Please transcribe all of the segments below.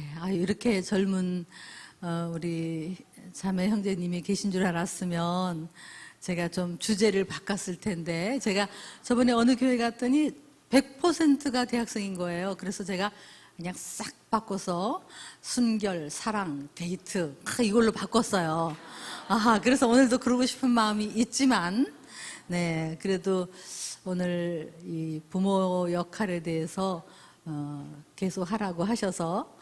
네, 이렇게 젊은 우리 자매 형제님이 계신 줄 알았으면 제가 좀 주제를 바꿨을 텐데, 제가 저번에 어느 교회 갔더니 100%가 대학생인 거예요. 그래서 제가 그냥 싹 바꿔서 순결, 사랑, 데이트 이걸로 바꿨어요. 그래서 오늘도 그러고 싶은 마음이 있지만, 네, 그래도 오늘 이 부모 역할에 대해서 계속 하라고 하셔서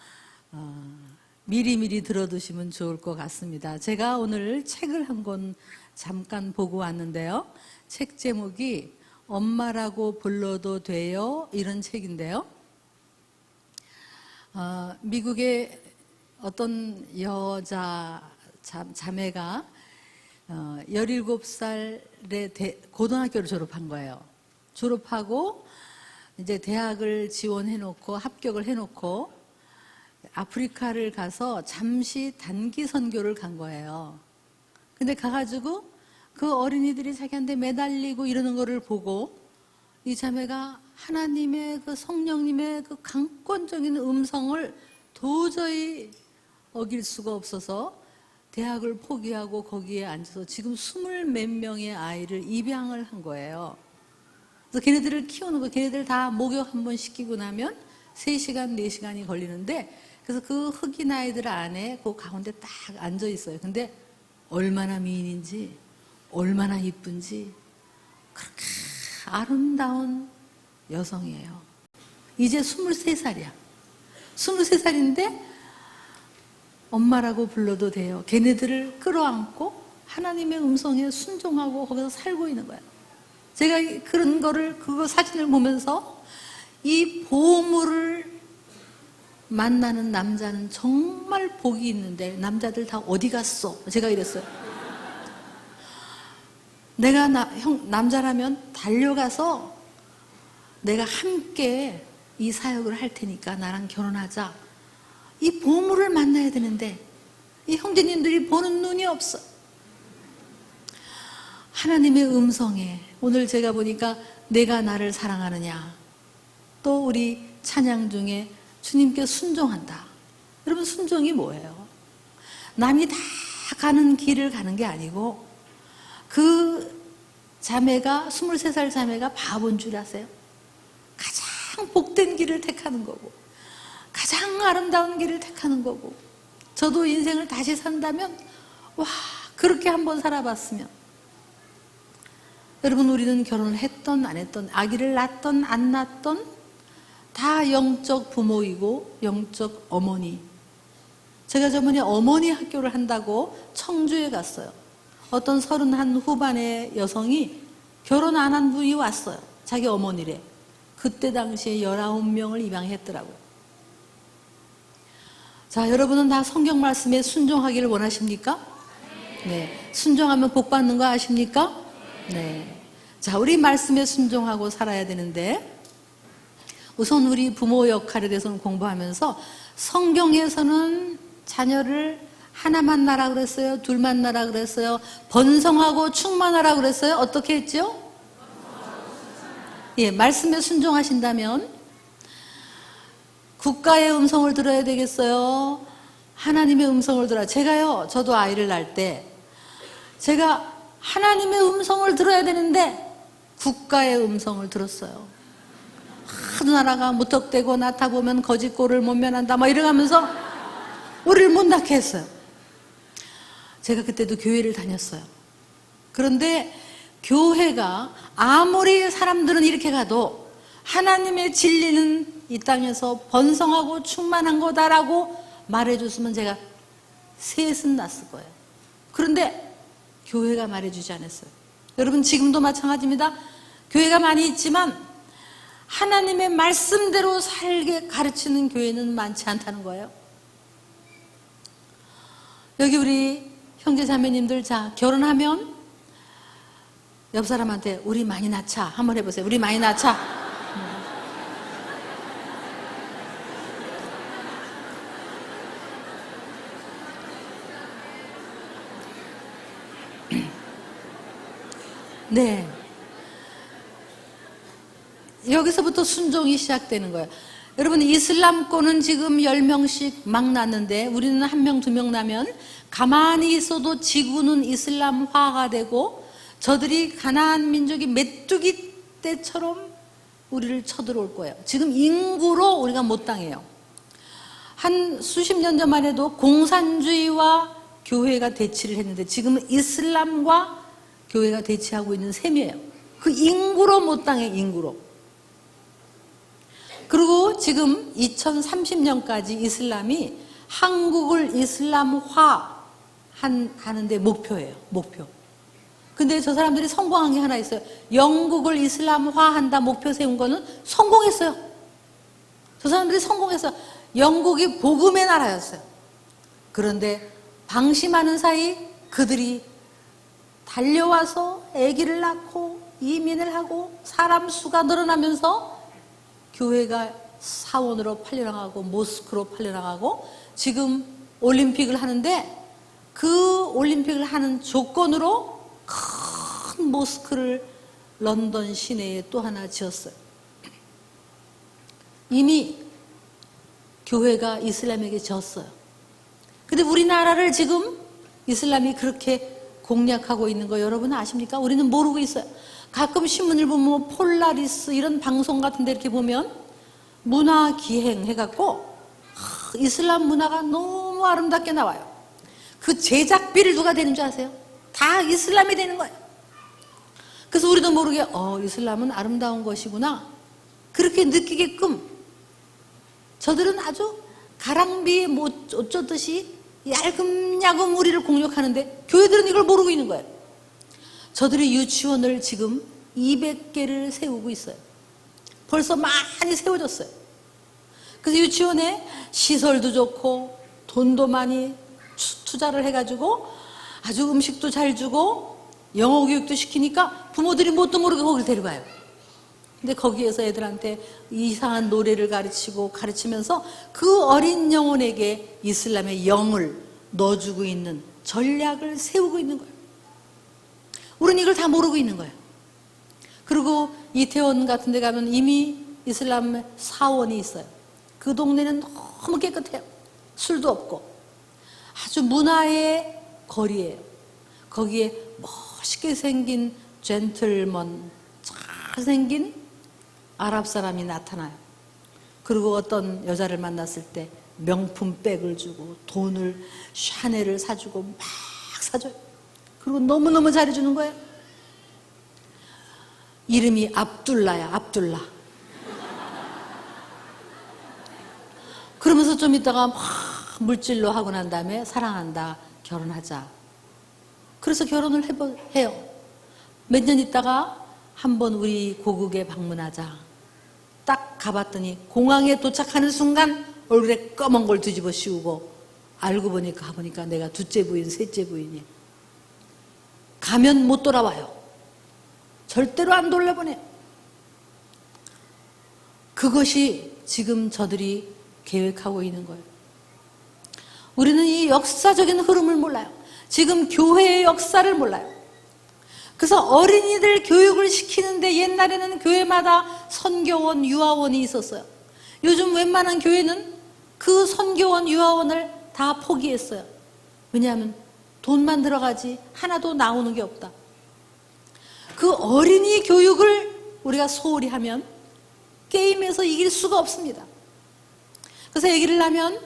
미리미리 들어두시면 좋을 것 같습니다. 제가 오늘 책을 한 권 잠깐 보고 왔는데요. 책 제목이 엄마라고 불러도 돼요? 이런 책인데요. 미국의 어떤 여자 자매가 17살에 고등학교를 졸업한 거예요. 졸업하고 이제 대학을 지원해놓고 합격을 해놓고 아프리카를 가서 잠시 단기 선교를 간 거예요. 근데 가가지고 그 어린이들이 자기한테 매달리고 이러는 거를 보고 이 자매가 하나님의 그 성령님의 그 강권적인 음성을 도저히 어길 수가 없어서 대학을 포기하고 거기에 앉아서 지금 20 몇 명의 아이를 입양을 한 거예요. 그래서 걔네들을 키우는 거, 걔네들 다 목욕 한번 시키고 나면 3시간, 4시간이 걸리는데, 그래서 그 흑인 아이들 안에 그 가운데 딱 앉아 있어요. 근데 얼마나 미인인지, 얼마나 이쁜지, 그렇게 아름다운 여성이에요. 이제 23살이야. 23살인데 엄마라고 불러도 돼요. 걔네들을 끌어안고 하나님의 음성에 순종하고 거기서 살고 있는 거예요. 제가 그런 거를, 그거 사진을 보면서 이 보물을 만나는 남자는 정말 복이 있는데 남자들 다 어디 갔어? 제가 이랬어요. 내가 남자라면 달려가서 내가 함께 이 사역을 할 테니까 나랑 결혼하자. 이 보물을 만나야 되는데 이 형제님들이 보는 눈이 없어. 하나님의 음성에, 오늘 제가 보니까 내가 나를 사랑하느냐, 또 우리 찬양 중에 주님께 순종한다. 여러분, 순종이 뭐예요? 남이 다 가는 길을 가는 게 아니고, 그 자매가, 23살 자매가 바본 줄 아세요? 가장 복된 길을 택하는 거고, 가장 아름다운 길을 택하는 거고, 저도 인생을 다시 산다면 그렇게 한번 살아봤으면. 여러분, 우리는 결혼을 했던 안 했던, 아기를 낳았던 안 낳았던 다 영적 부모이고 영적 어머니. 제가 저번에 어머니 학교를 한다고 청주에 갔어요. 어떤 31 후반의 여성이 결혼 안 한 분이 왔어요. 자기 어머니래. 그때 당시에 19명을 입양했더라고요. 자, 여러분은 다 성경 말씀에 순종하기를 원하십니까? 네. 순종하면 복 받는 거 아십니까? 네. 자, 우리 말씀에 순종하고 살아야 되는데, 우선 우리 부모 역할에 대해서는 공부하면서 성경에서는 자녀를 하나만 낳으라 그랬어요? 둘만 낳으라 그랬어요? 번성하고 충만하라 그랬어요? 어떻게 했죠? 예, 말씀에 순종하신다면 국가의 음성을 들어야 되겠어요? 하나님의 음성을 들어야. 저도 아이를 낳을 때 제가 하나님의 음성을 들어야 되는데 국가의 음성을 들었어요. 하도 나라가 무턱대고 나타 보면 거짓골을 못 면한다 이래가면서 우리를 못 낳게 했어요. 제가 그때도 교회를 다녔어요. 그런데 교회가 아무리 사람들은 이렇게 가도 하나님의 진리는 이 땅에서 번성하고 충만한 거다라고 말해줬으면 제가 셋은 낳았을 거예요. 그런데 교회가 말해주지 않았어요. 여러분, 지금도 마찬가지입니다. 교회가 많이 있지만 하나님의 말씀대로 살게 가르치는 교회는 많지 않다는 거예요. 여기 우리 형제 자매님들, 자, 결혼하면 옆 사람한테 우리 많이 낳자 한번 해보세요. 우리 많이 낳자. 네. 여기서부터 순종이 시작되는 거예요. 여러분, 이슬람권은 지금 10명씩 막 났는데 우리는 1명, 2명 나면 가만히 있어도 지구는 이슬람화가 되고 저들이 가나안 민족이 메뚜기 떼처럼 우리를 쳐들어올 거예요. 지금 인구로 우리가 못 당해요. 한 수십 년 전만 해도 공산주의와 교회가 대치를 했는데 지금은 이슬람과 교회가 대치하고 있는 셈이에요. 그 인구로 못 당해, 인구로. 그리고 지금 2030년까지 이슬람이 한국을 이슬람화 하는데 목표예요. 목표. 근데 저 사람들이 성공한 게 하나 있어요. 영국을 이슬람화한다 목표 세운 거는 성공했어요. 저 사람들이 성공해서 영국이 복음의 나라였어요. 그런데 방심하는 사이 그들이 달려와서 아기를 낳고 이민을 하고 사람 수가 늘어나면서 교회가 사원으로 팔려나가고 모스크로 팔려나가고 지금 올림픽을 하는데 그 올림픽을 하는 조건으로 큰 모스크를 런던 시내에 또 하나 지었어요. 이미 교회가 이슬람에게 졌어요. 근데 우리나라를 지금 이슬람이 그렇게 공략하고 있는 거 여러분 아십니까? 우리는 모르고 있어요. 가끔 신문을 보면 폴라리스 이런 방송 같은 데 이렇게 보면 문화 기행 해갖고 이슬람 문화가 너무 아름답게 나와요. 그 제작비를 누가 되는 줄 아세요? 다 이슬람이 되는 거예요. 그래서 우리도 모르게 이슬람은 아름다운 것이구나 그렇게 느끼게끔 저들은 아주 가랑비에 못 어쩌듯이 얄금야금 우리를 공격하는데 교회들은 이걸 모르고 있는 거예요. 저들이 유치원을 지금 200개를 세우고 있어요. 벌써 많이 세워졌어요. 그래서 유치원에 시설도 좋고 돈도 많이 투자를 해가지고 아주 음식도 잘 주고 영어 교육도 시키니까 부모들이 뭣도 모르게 거기를 데려가요. 근데 거기에서 애들한테 이상한 노래를 가르치면서 그 어린 영혼에게 이슬람의 영을 넣어주고 있는 전략을 세우고 있는 거예요. 우리는 이걸 다 모르고 있는 거예요. 그리고 이태원 같은 데 가면 이미 이슬람 사원이 있어요. 그 동네는 너무 깨끗해요. 술도 없고 아주 문화의 거리예요. 거기에 멋있게 생긴 젠틀먼 잘생긴 아랍 사람이 나타나요. 그리고 어떤 여자를 만났을 때 명품 백을 주고 돈을 샤넬을 사주고 막 사줘요. 그리고 너무너무 잘해주는 거예요. 이름이 압둘라야, 압둘라. 그러면서 좀 있다가 막 물질로 하고 난 다음에 사랑한다, 결혼하자. 그래서 결혼을 해요. 몇 년 있다가 한번 우리 고국에 방문하자. 딱 가봤더니 공항에 도착하는 순간 얼굴에 검은 걸 뒤집어 씌우고 알고 보니까 가보니까 내가 둘째 부인, 셋째 부인이 가면 못 돌아와요. 절대로 안 돌려보내요. 그것이 지금 저들이 계획하고 있는 거예요. 우리는 이 역사적인 흐름을 몰라요. 지금 교회의 역사를 몰라요. 그래서 어린이들 교육을 시키는데 옛날에는 교회마다 선교원, 유아원이 있었어요. 요즘 웬만한 교회는 그 선교원, 유아원을 다 포기했어요. 왜냐하면 돈만 들어가지 하나도 나오는 게 없다. 그 어린이 교육을 우리가 소홀히 하면 게임에서 이길 수가 없습니다. 그래서 얘기를 하면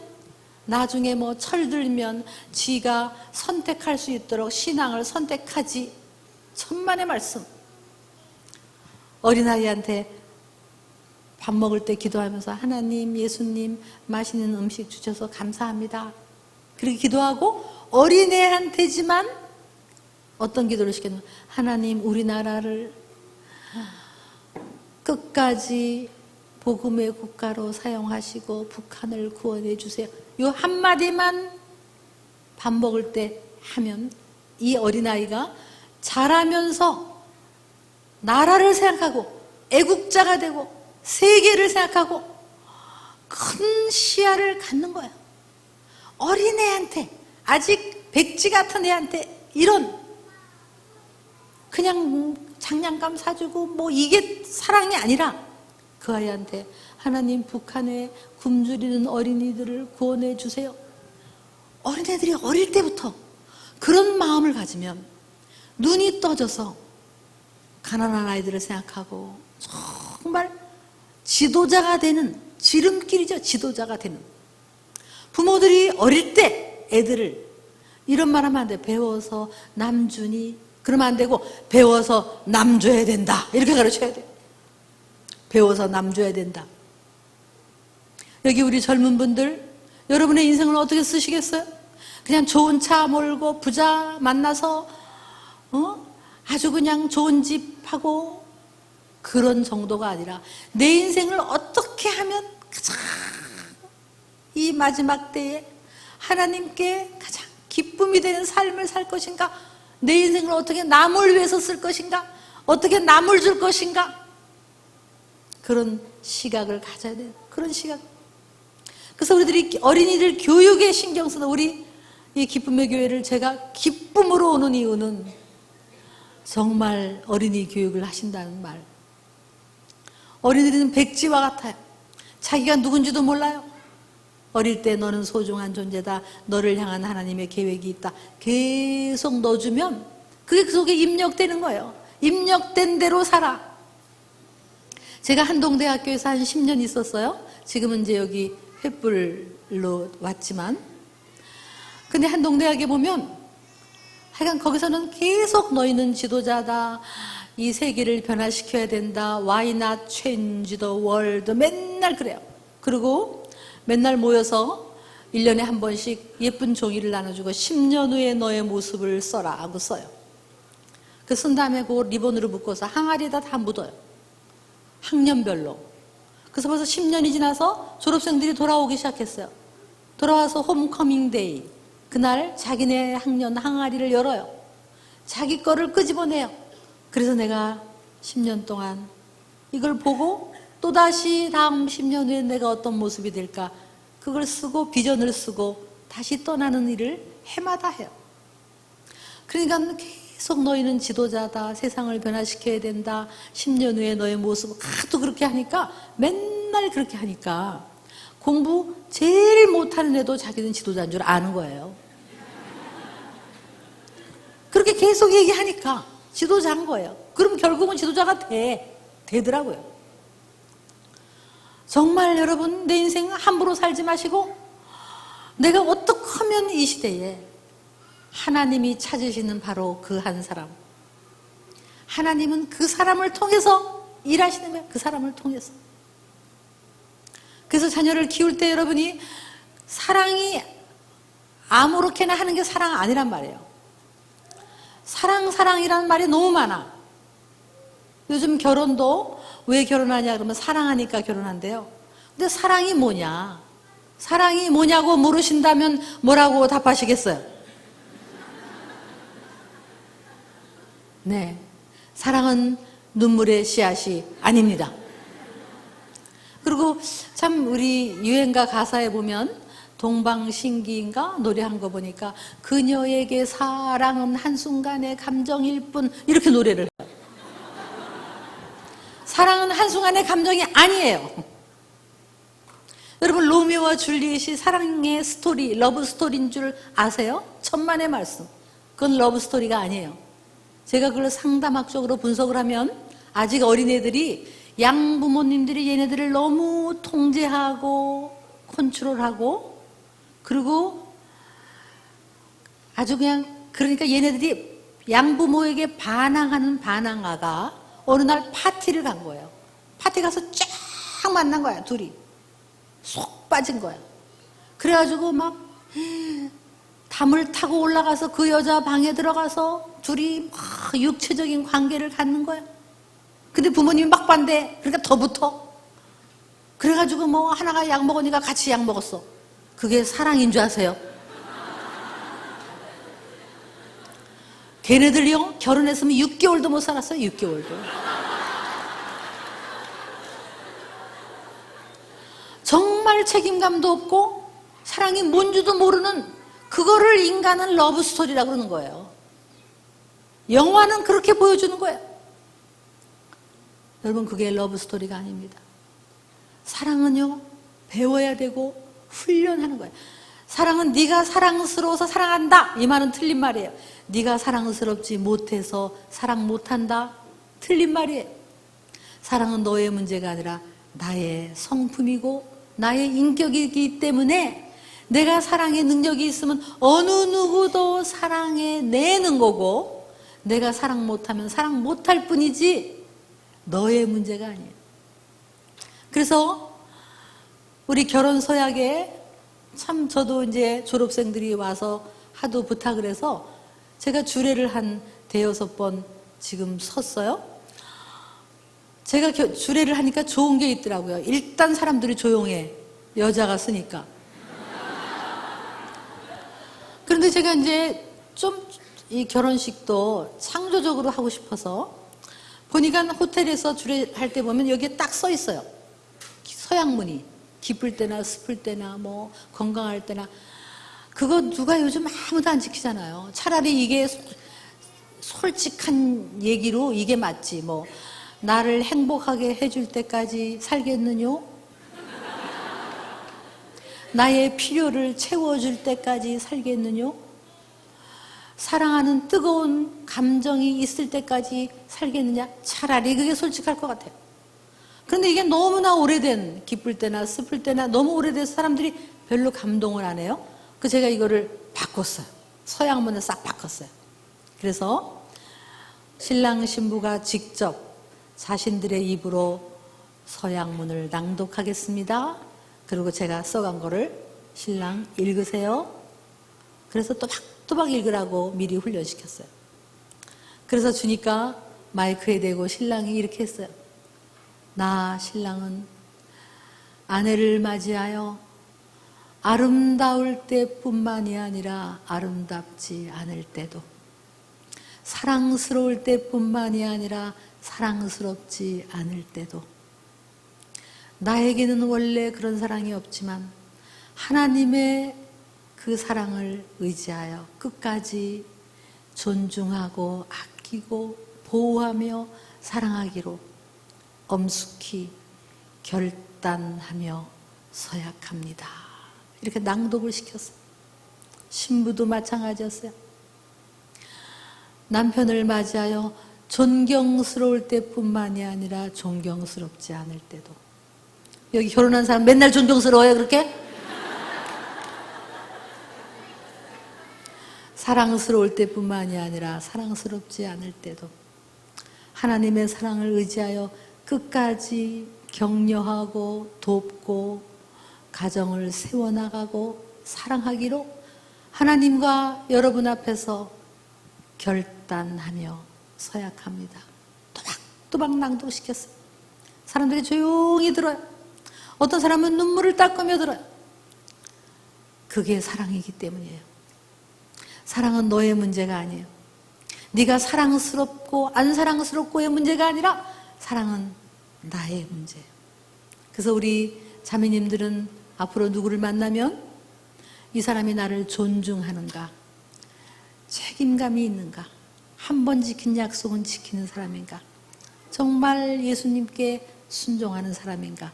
나중에 뭐 철들면 지가 선택할 수 있도록 신앙을 선택하지. 천만의 말씀. 어린아이한테 밥 먹을 때 기도하면서 하나님, 예수님 맛있는 음식 주셔서 감사합니다. 그렇게 기도하고 어린애한테지만 어떤 기도를 시켰냐면 하나님 우리나라를 끝까지 복음의 국가로 사용하시고 북한을 구원해 주세요. 이 한마디만 밥 먹을 때 하면 이 어린아이가 자라면서 나라를 생각하고 애국자가 되고 세계를 생각하고 큰 시야를 갖는 거예요. 어린애한테 아직 백지 같은 애한테 이런 그냥 장난감 사주고 뭐 이게 사랑이 아니라 그 아이한테 하나님 북한에 굶주리는 어린이들을 구원해 주세요. 어린애들이 어릴 때부터 그런 마음을 가지면 눈이 떠져서 가난한 아이들을 생각하고 정말 지도자가 되는 지름길이죠. 지도자가 되는 부모들이 어릴 때 애들을 이런 말 하면 안 돼. 배워서 남주니 그러면 안 되고 배워서 남 줘야 된다 이렇게 가르쳐야 돼. 배워서 남 줘야 된다. 여기 우리 젊은 분들 여러분의 인생을 어떻게 쓰시겠어요? 그냥 좋은 차 몰고 부자 만나서 아주 그냥 좋은 집하고 그런 정도가 아니라 내 인생을 어떻게 하면 가장 이 마지막 때에 하나님께 가장 기쁨이 되는 삶을 살 것인가? 내 인생을 어떻게 남을 위해서 쓸 것인가? 어떻게 남을 줄 것인가? 그런 시각을 가져야 돼요. 그런 시각. 그래서 우리들이 어린이들 교육에 신경 쓰는 우리 이 기쁨의 교회를 제가 기쁨으로 오는 이유는 정말 어린이 교육을 하신다는 말. 어린이들은 백지와 같아요. 자기가 누군지도 몰라요. 어릴 때 너는 소중한 존재다. 너를 향한 하나님의 계획이 있다. 계속 넣어주면 그게 그 속에 입력되는 거예요. 입력된 대로 살아. 제가 한동대학교에서 한 10년 있었어요. 지금은 이제 여기 횃불로 왔지만. 근데 한동대학에 보면 하여간 거기서는 계속 너희는 지도자다. 이 세계를 변화시켜야 된다. Why not change the world? 맨날 그래요. 그리고 맨날 모여서 1년에 한 번씩 예쁜 종이를 나눠주고 10년 후에 너의 모습을 써라 하고 써요. 그 쓴 다음에 그걸 리본으로 묶어서 항아리에다 다 묻어요. 학년별로. 그래서 벌써 10년이 지나서 졸업생들이 돌아오기 시작했어요. 돌아와서 홈커밍 데이. 그날 자기네 학년 항아리를 열어요. 자기 거를 끄집어내요. 그래서 내가 10년 동안 이걸 보고 또다시 다음 10년 후에 내가 어떤 모습이 될까 그걸 쓰고 비전을 쓰고 다시 떠나는 일을 해마다 해요. 그러니까 계속 너희는 지도자다. 세상을 변화시켜야 된다. 10년 후에 너의 모습을 하도 그렇게 하니까 맨날 그렇게 하니까 공부 제일 못하는 애도 자기는 지도자인 줄 아는 거예요. 그렇게 계속 얘기하니까 지도자인 거예요. 그럼 결국은 지도자가 되더라고요. 정말 여러분 내 인생 함부로 살지 마시고 내가 어떻게 하면 이 시대에 하나님이 찾으시는 바로 그 한 사람, 하나님은 그 사람을 통해서 일하시는 거예요. 그 사람을 통해서. 그래서 자녀를 키울 때 여러분이 사랑이 아무렇게나 하는 게 사랑 아니란 말이에요. 사랑이라는 말이 너무 많아. 요즘 결혼도 왜 결혼하냐 그러면 사랑하니까 결혼한대요. 근데 사랑이 뭐냐? 사랑이 뭐냐고 물으신다면 뭐라고 답하시겠어요? 네, 사랑은 눈물의 씨앗이 아닙니다. 그리고 참 우리 유행가 가사에 보면 동방신기인가 노래한 거 보니까 그녀에게 사랑은 한순간의 감정일 뿐 이렇게 노래를 해요. 사랑은 한순간의 감정이 아니에요. 여러분 로미오와 줄리엣이 사랑의 스토리, 러브 스토리인 줄 아세요? 천만의 말씀. 그건 러브 스토리가 아니에요. 제가 그걸 상담학적으로 분석을 하면 아직 어린애들이 양부모님들이 얘네들을 너무 통제하고 컨트롤하고 그리고 아주 그냥 그러니까 얘네들이 양부모에게 반항하는 반항아가 어느 날 파티를 간 거예요. 파티 가서 쫙 만난 거야. 둘이 쏙 빠진 거야. 그래가지고 막 담을 타고 올라가서 그 여자 방에 들어가서 둘이 막 육체적인 관계를 갖는 거야. 근데 부모님이 막 반대. 그러니까 더 붙어. 그래가지고 뭐 하나가 약 먹으니까 같이 약 먹었어. 그게 사랑인 줄 아세요? 걔네들이요 결혼했으면 6개월도 못 살았어요. 6개월도. 정말 책임감도 없고 사랑이 뭔지도 모르는 그거를 인간은 러브스토리라고 그러는 거예요. 영화는 그렇게 보여주는 거예요. 여러분 그게 러브스토리가 아닙니다. 사랑은요, 배워야 되고 훈련하는 거예요. 사랑은 네가 사랑스러워서 사랑한다, 이 말은 틀린 말이에요. 네가 사랑스럽지 못해서 사랑 못한다, 틀린 말이에요. 사랑은 너의 문제가 아니라 나의 성품이고 나의 인격이기 때문에 내가 사랑의 능력이 있으면 어느 누구도 사랑해내는 거고, 내가 사랑 못하면 사랑 못할 뿐이지 너의 문제가 아니에요. 그래서 우리 결혼 서약에 참 저도 이제 졸업생들이 와서 하도 부탁을 해서 제가 주례를 한 5-6번 지금 섰어요. 제가 주례를 하니까 좋은 게 있더라고요. 일단 사람들이 조용해. 여자가 쓰니까. 그런데 제가 이제 좀 이 결혼식도 창조적으로 하고 싶어서 보니까 호텔에서 주례할 때 보면 여기에 딱 써 있어요. 서양문이. 기쁠 때나 슬플 때나 뭐 건강할 때나. 그거 누가 요즘 아무도 안 지키잖아요. 차라리 이게 솔직한 얘기로 이게 맞지. 뭐 나를 행복하게 해줄 때까지 살겠느뇨? 나의 필요를 채워줄 때까지 살겠느뇨? 사랑하는 뜨거운 감정이 있을 때까지 살겠느냐? 차라리 그게 솔직할 것 같아요. 그런데 이게 너무나 오래된, 기쁠 때나 슬플 때나 너무 오래돼서 사람들이 별로 감동을 안 해요. 그래서 제가 이거를 바꿨어요. 서양문을 싹 바꿨어요. 그래서 신랑 신부가 직접 자신들의 입으로 서양문을 낭독하겠습니다. 그리고 제가 써간 거를 신랑 읽으세요. 그래서 또박또박 읽으라고 미리 훈련시켰어요. 그래서 주니까 마이크에 대고 신랑이 이렇게 했어요. 나 신랑은 아내를 맞이하여 아름다울 때뿐만이 아니라 아름답지 않을 때도, 사랑스러울 때뿐만이 아니라 사랑스럽지 않을 때도, 나에게는 원래 그런 사랑이 없지만 하나님의 그 사랑을 의지하여 끝까지 존중하고 아끼고 보호하며 사랑하기로 엄숙히 결단하며 서약합니다. 이렇게 낭독을 시켰어요. 신부도 마찬가지였어요. 남편을 맞이하여 존경스러울 때뿐만이 아니라 존경스럽지 않을 때도. 여기 결혼한 사람 맨날 존경스러워요, 그렇게? 사랑스러울 때뿐만이 아니라 사랑스럽지 않을 때도 하나님의 사랑을 의지하여 끝까지 격려하고 돕고 가정을 세워나가고 사랑하기로 하나님과 여러분 앞에서 결단하며 서약합니다. 또박또박 낭독시켰어요. 사람들이 조용히 들어요. 어떤 사람은 눈물을 닦으며 들어요. 그게 사랑이기 때문이에요. 사랑은 너의 문제가 아니에요. 네가 사랑스럽고 안 사랑스럽고의 문제가 아니라 사랑은 나의 문제예요. 그래서 우리 자매님들은 앞으로 누구를 만나면 이 사람이 나를 존중하는가, 책임감이 있는가, 한 번 지킨 약속은 지키는 사람인가, 정말 예수님께 순종하는 사람인가,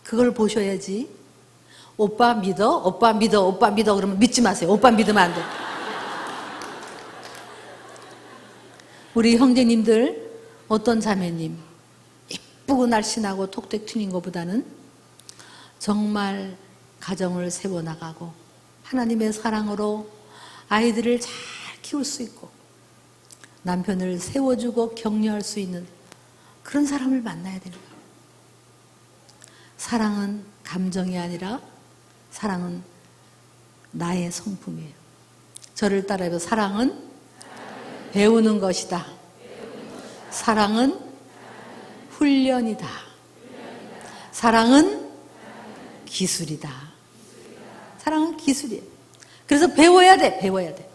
그걸 보셔야지. 오빠 믿어? 오빠 믿어? 오빠 믿어? 그러면 믿지 마세요. 오빠 믿으면 안 돼. 우리 형제님들, 어떤 자매님 이쁘고 날씬하고 톡톡 튀는 것보다는 정말 가정을 세워나가고 하나님의 사랑으로 아이들을 잘 키울 수 있고 남편을 세워주고 격려할 수 있는 그런 사람을 만나야 되는 거예요. 사랑은 감정이 아니라 사랑은 나의 성품이에요. 저를 따라해서 사랑은 배우는 것이다. 사랑은 훈련이다. 사랑은 기술이다. 사랑은 기술이에요. 그래서 배워야 돼. 배워야 돼.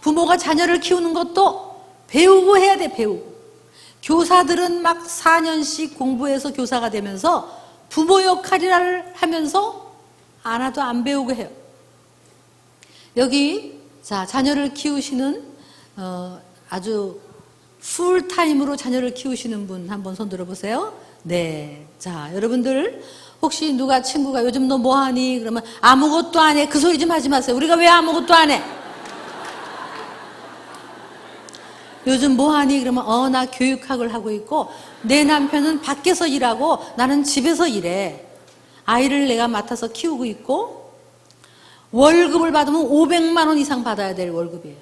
부모가 자녀를 키우는 것도 배우고 해야 돼. 배우고. 교사들은 막 4년씩 공부해서 교사가 되면서 부모 역할을 하면서 안 하도 안 배우고 해요. 여기 자 자녀를 키우시는 아주 풀타임으로 자녀를 키우시는 분 한번 손 들어보세요. 네. 자, 여러분들 혹시 누가 친구가 요즘 너 뭐하니? 그러면 아무것도 안 해. 그 소리 좀 하지 마세요. 우리가 왜 아무것도 안 해? 요즘 뭐하니? 그러면 나 교육학을 하고 있고 내 남편은 밖에서 일하고 나는 집에서 일해. 아이를 내가 맡아서 키우고 있고 월급을 받으면 500만 원 이상 받아야 될 월급이에요.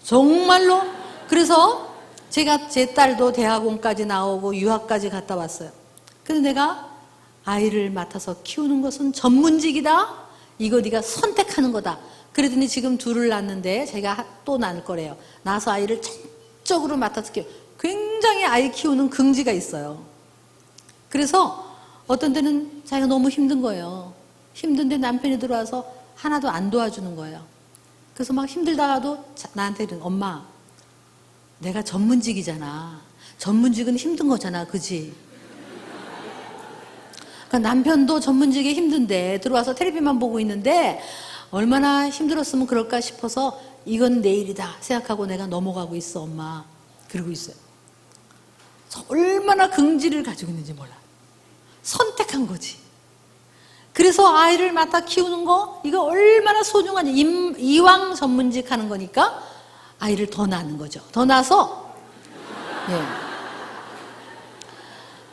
정말로. 그래서 제가 제 딸도 대학원까지 나오고 유학까지 갔다 왔어요. 그래서 내가 아이를 맡아서 키우는 것은 전문직이다. 이거 네가 선택하는 거다. 그러더니 지금 둘을 낳는데 제가 또 낳을 거래요. 낳아서 아이를 전적으로 맡아서 키워. 굉장히 아이 키우는 긍지가 있어요. 그래서 어떤 때는 자기가 너무 힘든 거예요. 힘든데 남편이 들어와서 하나도 안 도와주는 거예요. 그래서 막 힘들다가도 나한테 이러는 엄마, 내가 전문직이잖아. 전문직은 힘든 거잖아. 그지? 그러니까 남편도 전문직에 힘든데 들어와서 텔레비만 보고 있는데 얼마나 힘들었으면 그럴까 싶어서 이건 내일이다 생각하고 내가 넘어가고 있어 엄마. 그러고 있어요. 얼마나 긍지를 가지고 있는지 몰라. 선택한 거지. 그래서 아이를 맡아 키우는 거 이거 얼마나 소중하냐. 이왕 전문직 하는 거니까 아이를 더 낳는 거죠. 더 낳아서 예.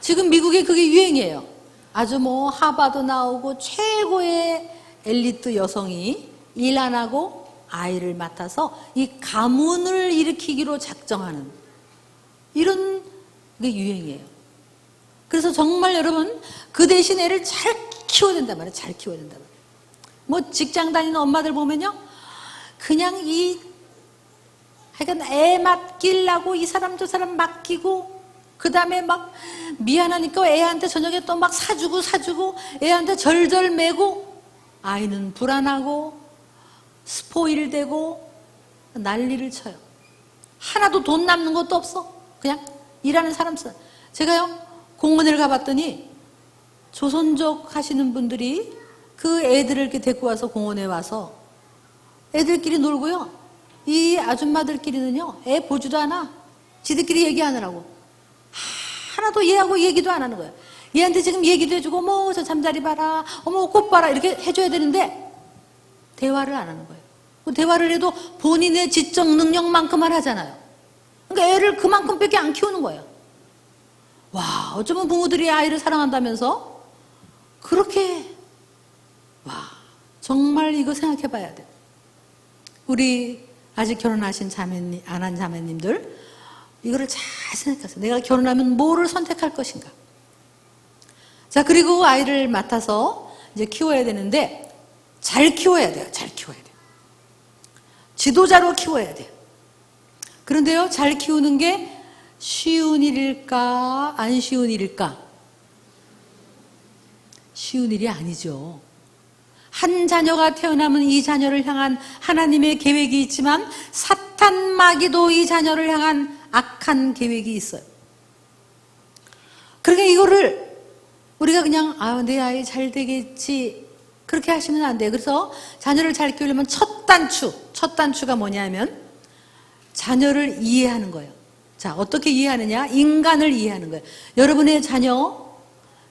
지금 미국에 그게 유행이에요. 아주 뭐 하버드 나오고 최고의 엘리트 여성이 일 안 하고 아이를 맡아서 이 가문을 일으키기로 작정하는 이런 게 유행이에요. 그래서 정말 여러분 그 대신 애를 잘 키워야 된단 말이에요. 잘 키워야 된단 말이에요. 뭐 직장 다니는 엄마들 보면요. 그냥 하여간 애 맡기려고 이 사람 저 사람 맡기고 그 다음에 막 미안하니까 애한테 저녁에 또 막 사주고 애한테 절절 매고 아이는 불안하고 스포일되고 난리를 쳐요. 하나도 돈 남는 것도 없어. 그냥 일하는 사람 써. 제가요 공원을 가봤더니 조선족 하시는 분들이 그 애들을 이렇게 데리고 와서 공원에 와서 애들끼리 놀고요. 이 아줌마들끼리는요 애 보지도 않아. 지들끼리 얘기하느라고. 하나도 얘하고 얘기도 안 하는 거예요. 얘한테 지금 얘기도 해주고 어머 저 잠자리 봐라 어머 꽃 봐라 이렇게 해줘야 되는데 대화를 안 하는 거예요. 대화를 해도 본인의 지적 능력만큼만 하잖아요. 그러니까 애를 그만큼밖에 안 키우는 거예요. 와 어쩌면 부모들이 아이를 사랑한다면서 그렇게 정말 이거 생각해 봐야 돼요. 우리 아직 결혼하신 자매님 안 한 자매님들 이거를 잘 생각하세요. 내가 결혼하면 뭐를 선택할 것인가. 자, 그리고 아이를 맡아서 이제 키워야 되는데 잘 키워야 돼요. 잘 키워야 돼요. 지도자로 키워야 돼요. 그런데요, 잘 키우는 게 쉬운 일일까, 안 쉬운 일일까? 쉬운 일이 아니죠. 한 자녀가 태어나면 이 자녀를 향한 하나님의 계획이 있지만 사탄 마귀도 이 자녀를 향한 악한 계획이 있어요. 그러니까 이거를 우리가 그냥 내 아이 잘 되겠지 그렇게 하시면 안 돼요. 그래서 자녀를 잘 키우려면 첫 단추가 뭐냐면 자녀를 이해하는 거예요. 자, 어떻게 이해하느냐? 인간을 이해하는 거예요. 여러분의 자녀,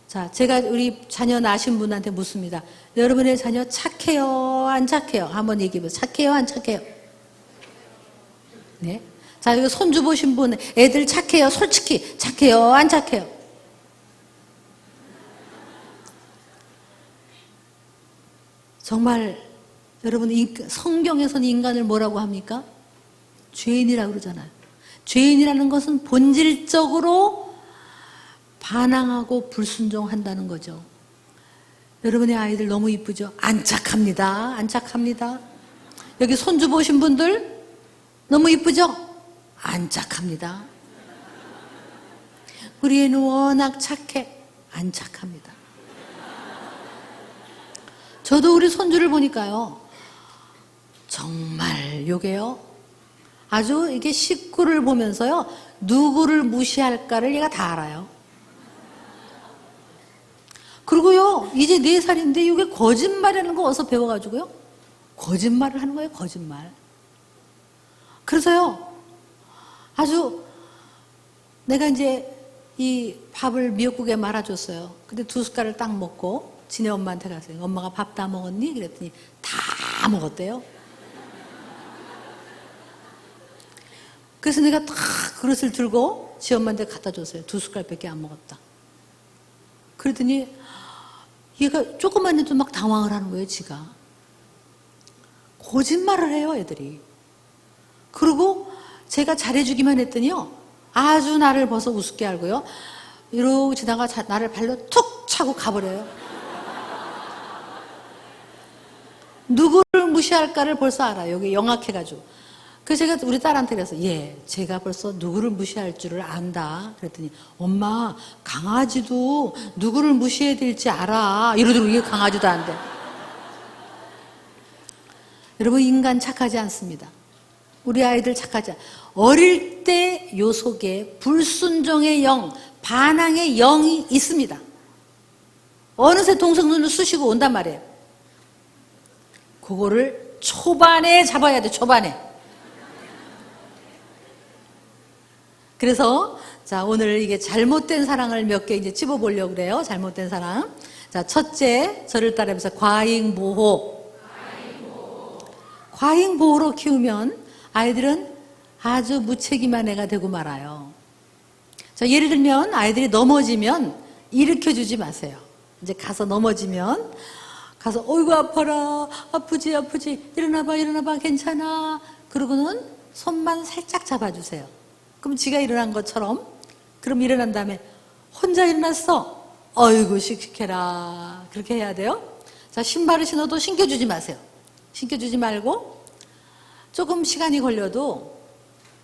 자, 제가 우리 자녀 낳으신 분한테 묻습니다. 여러분의 자녀 착해요, 안 착해요? 한번 얘기해 보세요. 착해요, 안 착해요? 네. 자, 이거 손주 보신 분, 애들 착해요, 솔직히 착해요, 안 착해요? 정말 여러분 성경에서는 인간을 뭐라고 합니까? 죄인이라고 그러잖아요. 죄인이라는 것은 본질적으로 반항하고 불순종한다는 거죠. 여러분의 아이들 너무 이쁘죠? 안 착합니다. 안 착합니다. 여기 손주 보신 분들 너무 이쁘죠? 안 착합니다. 우리 애는 워낙 착해. 안 착합니다. 저도 우리 손주를 보니까요. 정말 요게요. 아주 이게 식구를 보면서요. 누구를 무시할까를 얘가 다 알아요. 그리고요. 이제 4살인데 이게 거짓말이라는 거 어디서 배워가지고요. 거짓말을 하는 거예요. 거짓말. 그래서요. 아주 내가 이제 이 밥을 미역국에 말아줬어요. 근데 2숟갈을 딱 먹고 지네 엄마한테 갔어요. 엄마가 밥 다 먹었니? 그랬더니 다 먹었대요. 그래서 내가 딱 그릇을 들고 지 엄마한테 갖다 줬어요. 2숟갈밖에 안 먹었다. 그랬더니 얘가 조금만 해도 막 당황을 하는 거예요, 지가. 거짓말을 해요, 애들이. 그리고 제가 잘해주기만 했더니요, 아주 나를 벌써 우습게 알고요, 이러고 지나가 나를 발로 툭 차고 가버려요. 누구를 무시할까를 벌써 알아요. 여기 영악해가지고. 그래서 제가 우리 딸한테 그래서, 예, 제가 벌써 누구를 무시할 줄을 안다. 그랬더니, 엄마, 강아지도 누구를 무시해야 될지 알아. 이러더라고. 이게 강아지도 안 돼. 여러분, 인간 착하지 않습니다. 우리 아이들 착하지 않아. 어릴 때 요 속에 불순종의 영, 반항의 영이 있습니다. 어느새 동성눈을 쑤시고 온단 말이에요. 그거를 초반에 잡아야 돼, 초반에. 그래서, 자, 오늘 이게 잘못된 사랑을 몇 개 이제 찝어보려고 그래요. 잘못된 사랑. 자, 첫째, 저를 따라해서 과잉보호. 과잉보호로 키우면 아이들은 아주 무책임한 애가 되고 말아요. 자, 예를 들면 아이들이 넘어지면 일으켜주지 마세요. 이제 가서 넘어지면 가서 어이구 아파라, 아프지 일어나봐 괜찮아. 그러고는 손만 살짝 잡아주세요. 그럼 지가 일어난 것처럼, 그럼 일어난 다음에 혼자 일어났어, 어이구 씩씩해라, 그렇게 해야 돼요. 자, 신발을 신어도 신겨주지 마세요. 신겨주지 말고 조금 시간이 걸려도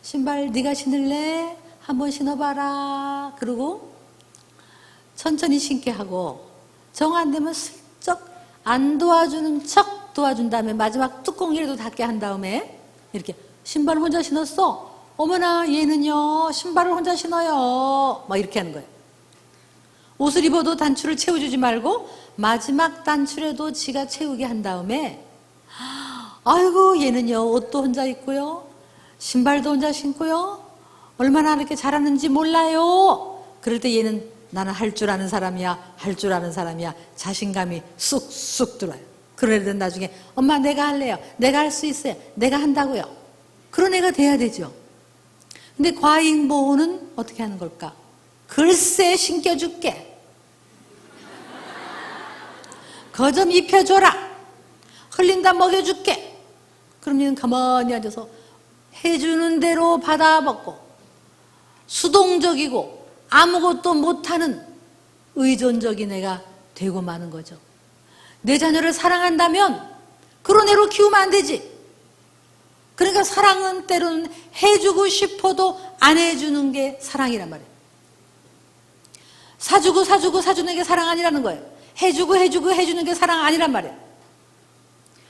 신발 네가 신을래? 한번 신어봐라. 그리고 천천히 신게 하고, 정 안 되면 슬쩍 안 도와주는 척 도와준 다음에 마지막 뚜껑이라도 닫게 한 다음에 이렇게, 신발을 혼자 신었어? 어머나 얘는요 신발을 혼자 신어요. 막 이렇게 하는 거예요. 옷을 입어도 단추를 채워주지 말고 마지막 단추라도 지가 채우게 한 다음에, 아이고 얘는요 옷도 혼자 입고요, 신발도 혼자 신고요, 얼마나 이렇게 잘하는지 몰라요. 그럴 때 얘는 나는 할 줄 아는 사람이야, 할 줄 아는 사람이야, 자신감이 쑥쑥 들어와요. 그런 애들은 나중에 엄마 내가 할래요, 내가 할 수 있어요, 내가 한다고요, 그런 애가 돼야 되죠. 근데 과잉보호는 어떻게 하는 걸까? 글쎄 신겨줄게, 거 좀 입혀줘라, 흘린다 먹여줄게. 그럼 얘는 가만히 앉아서 해주는 대로 받아먹고 수동적이고 아무것도 못하는 의존적인 애가 되고 마는 거죠. 내 자녀를 사랑한다면 그런 애로 키우면 안 되지. 그러니까 사랑은 때로는 해주고 싶어도 안 해주는 게 사랑이란 말이에요. 사주는 게 사랑 아니라는 거예요. 해주는 게 사랑 아니란 말이에요.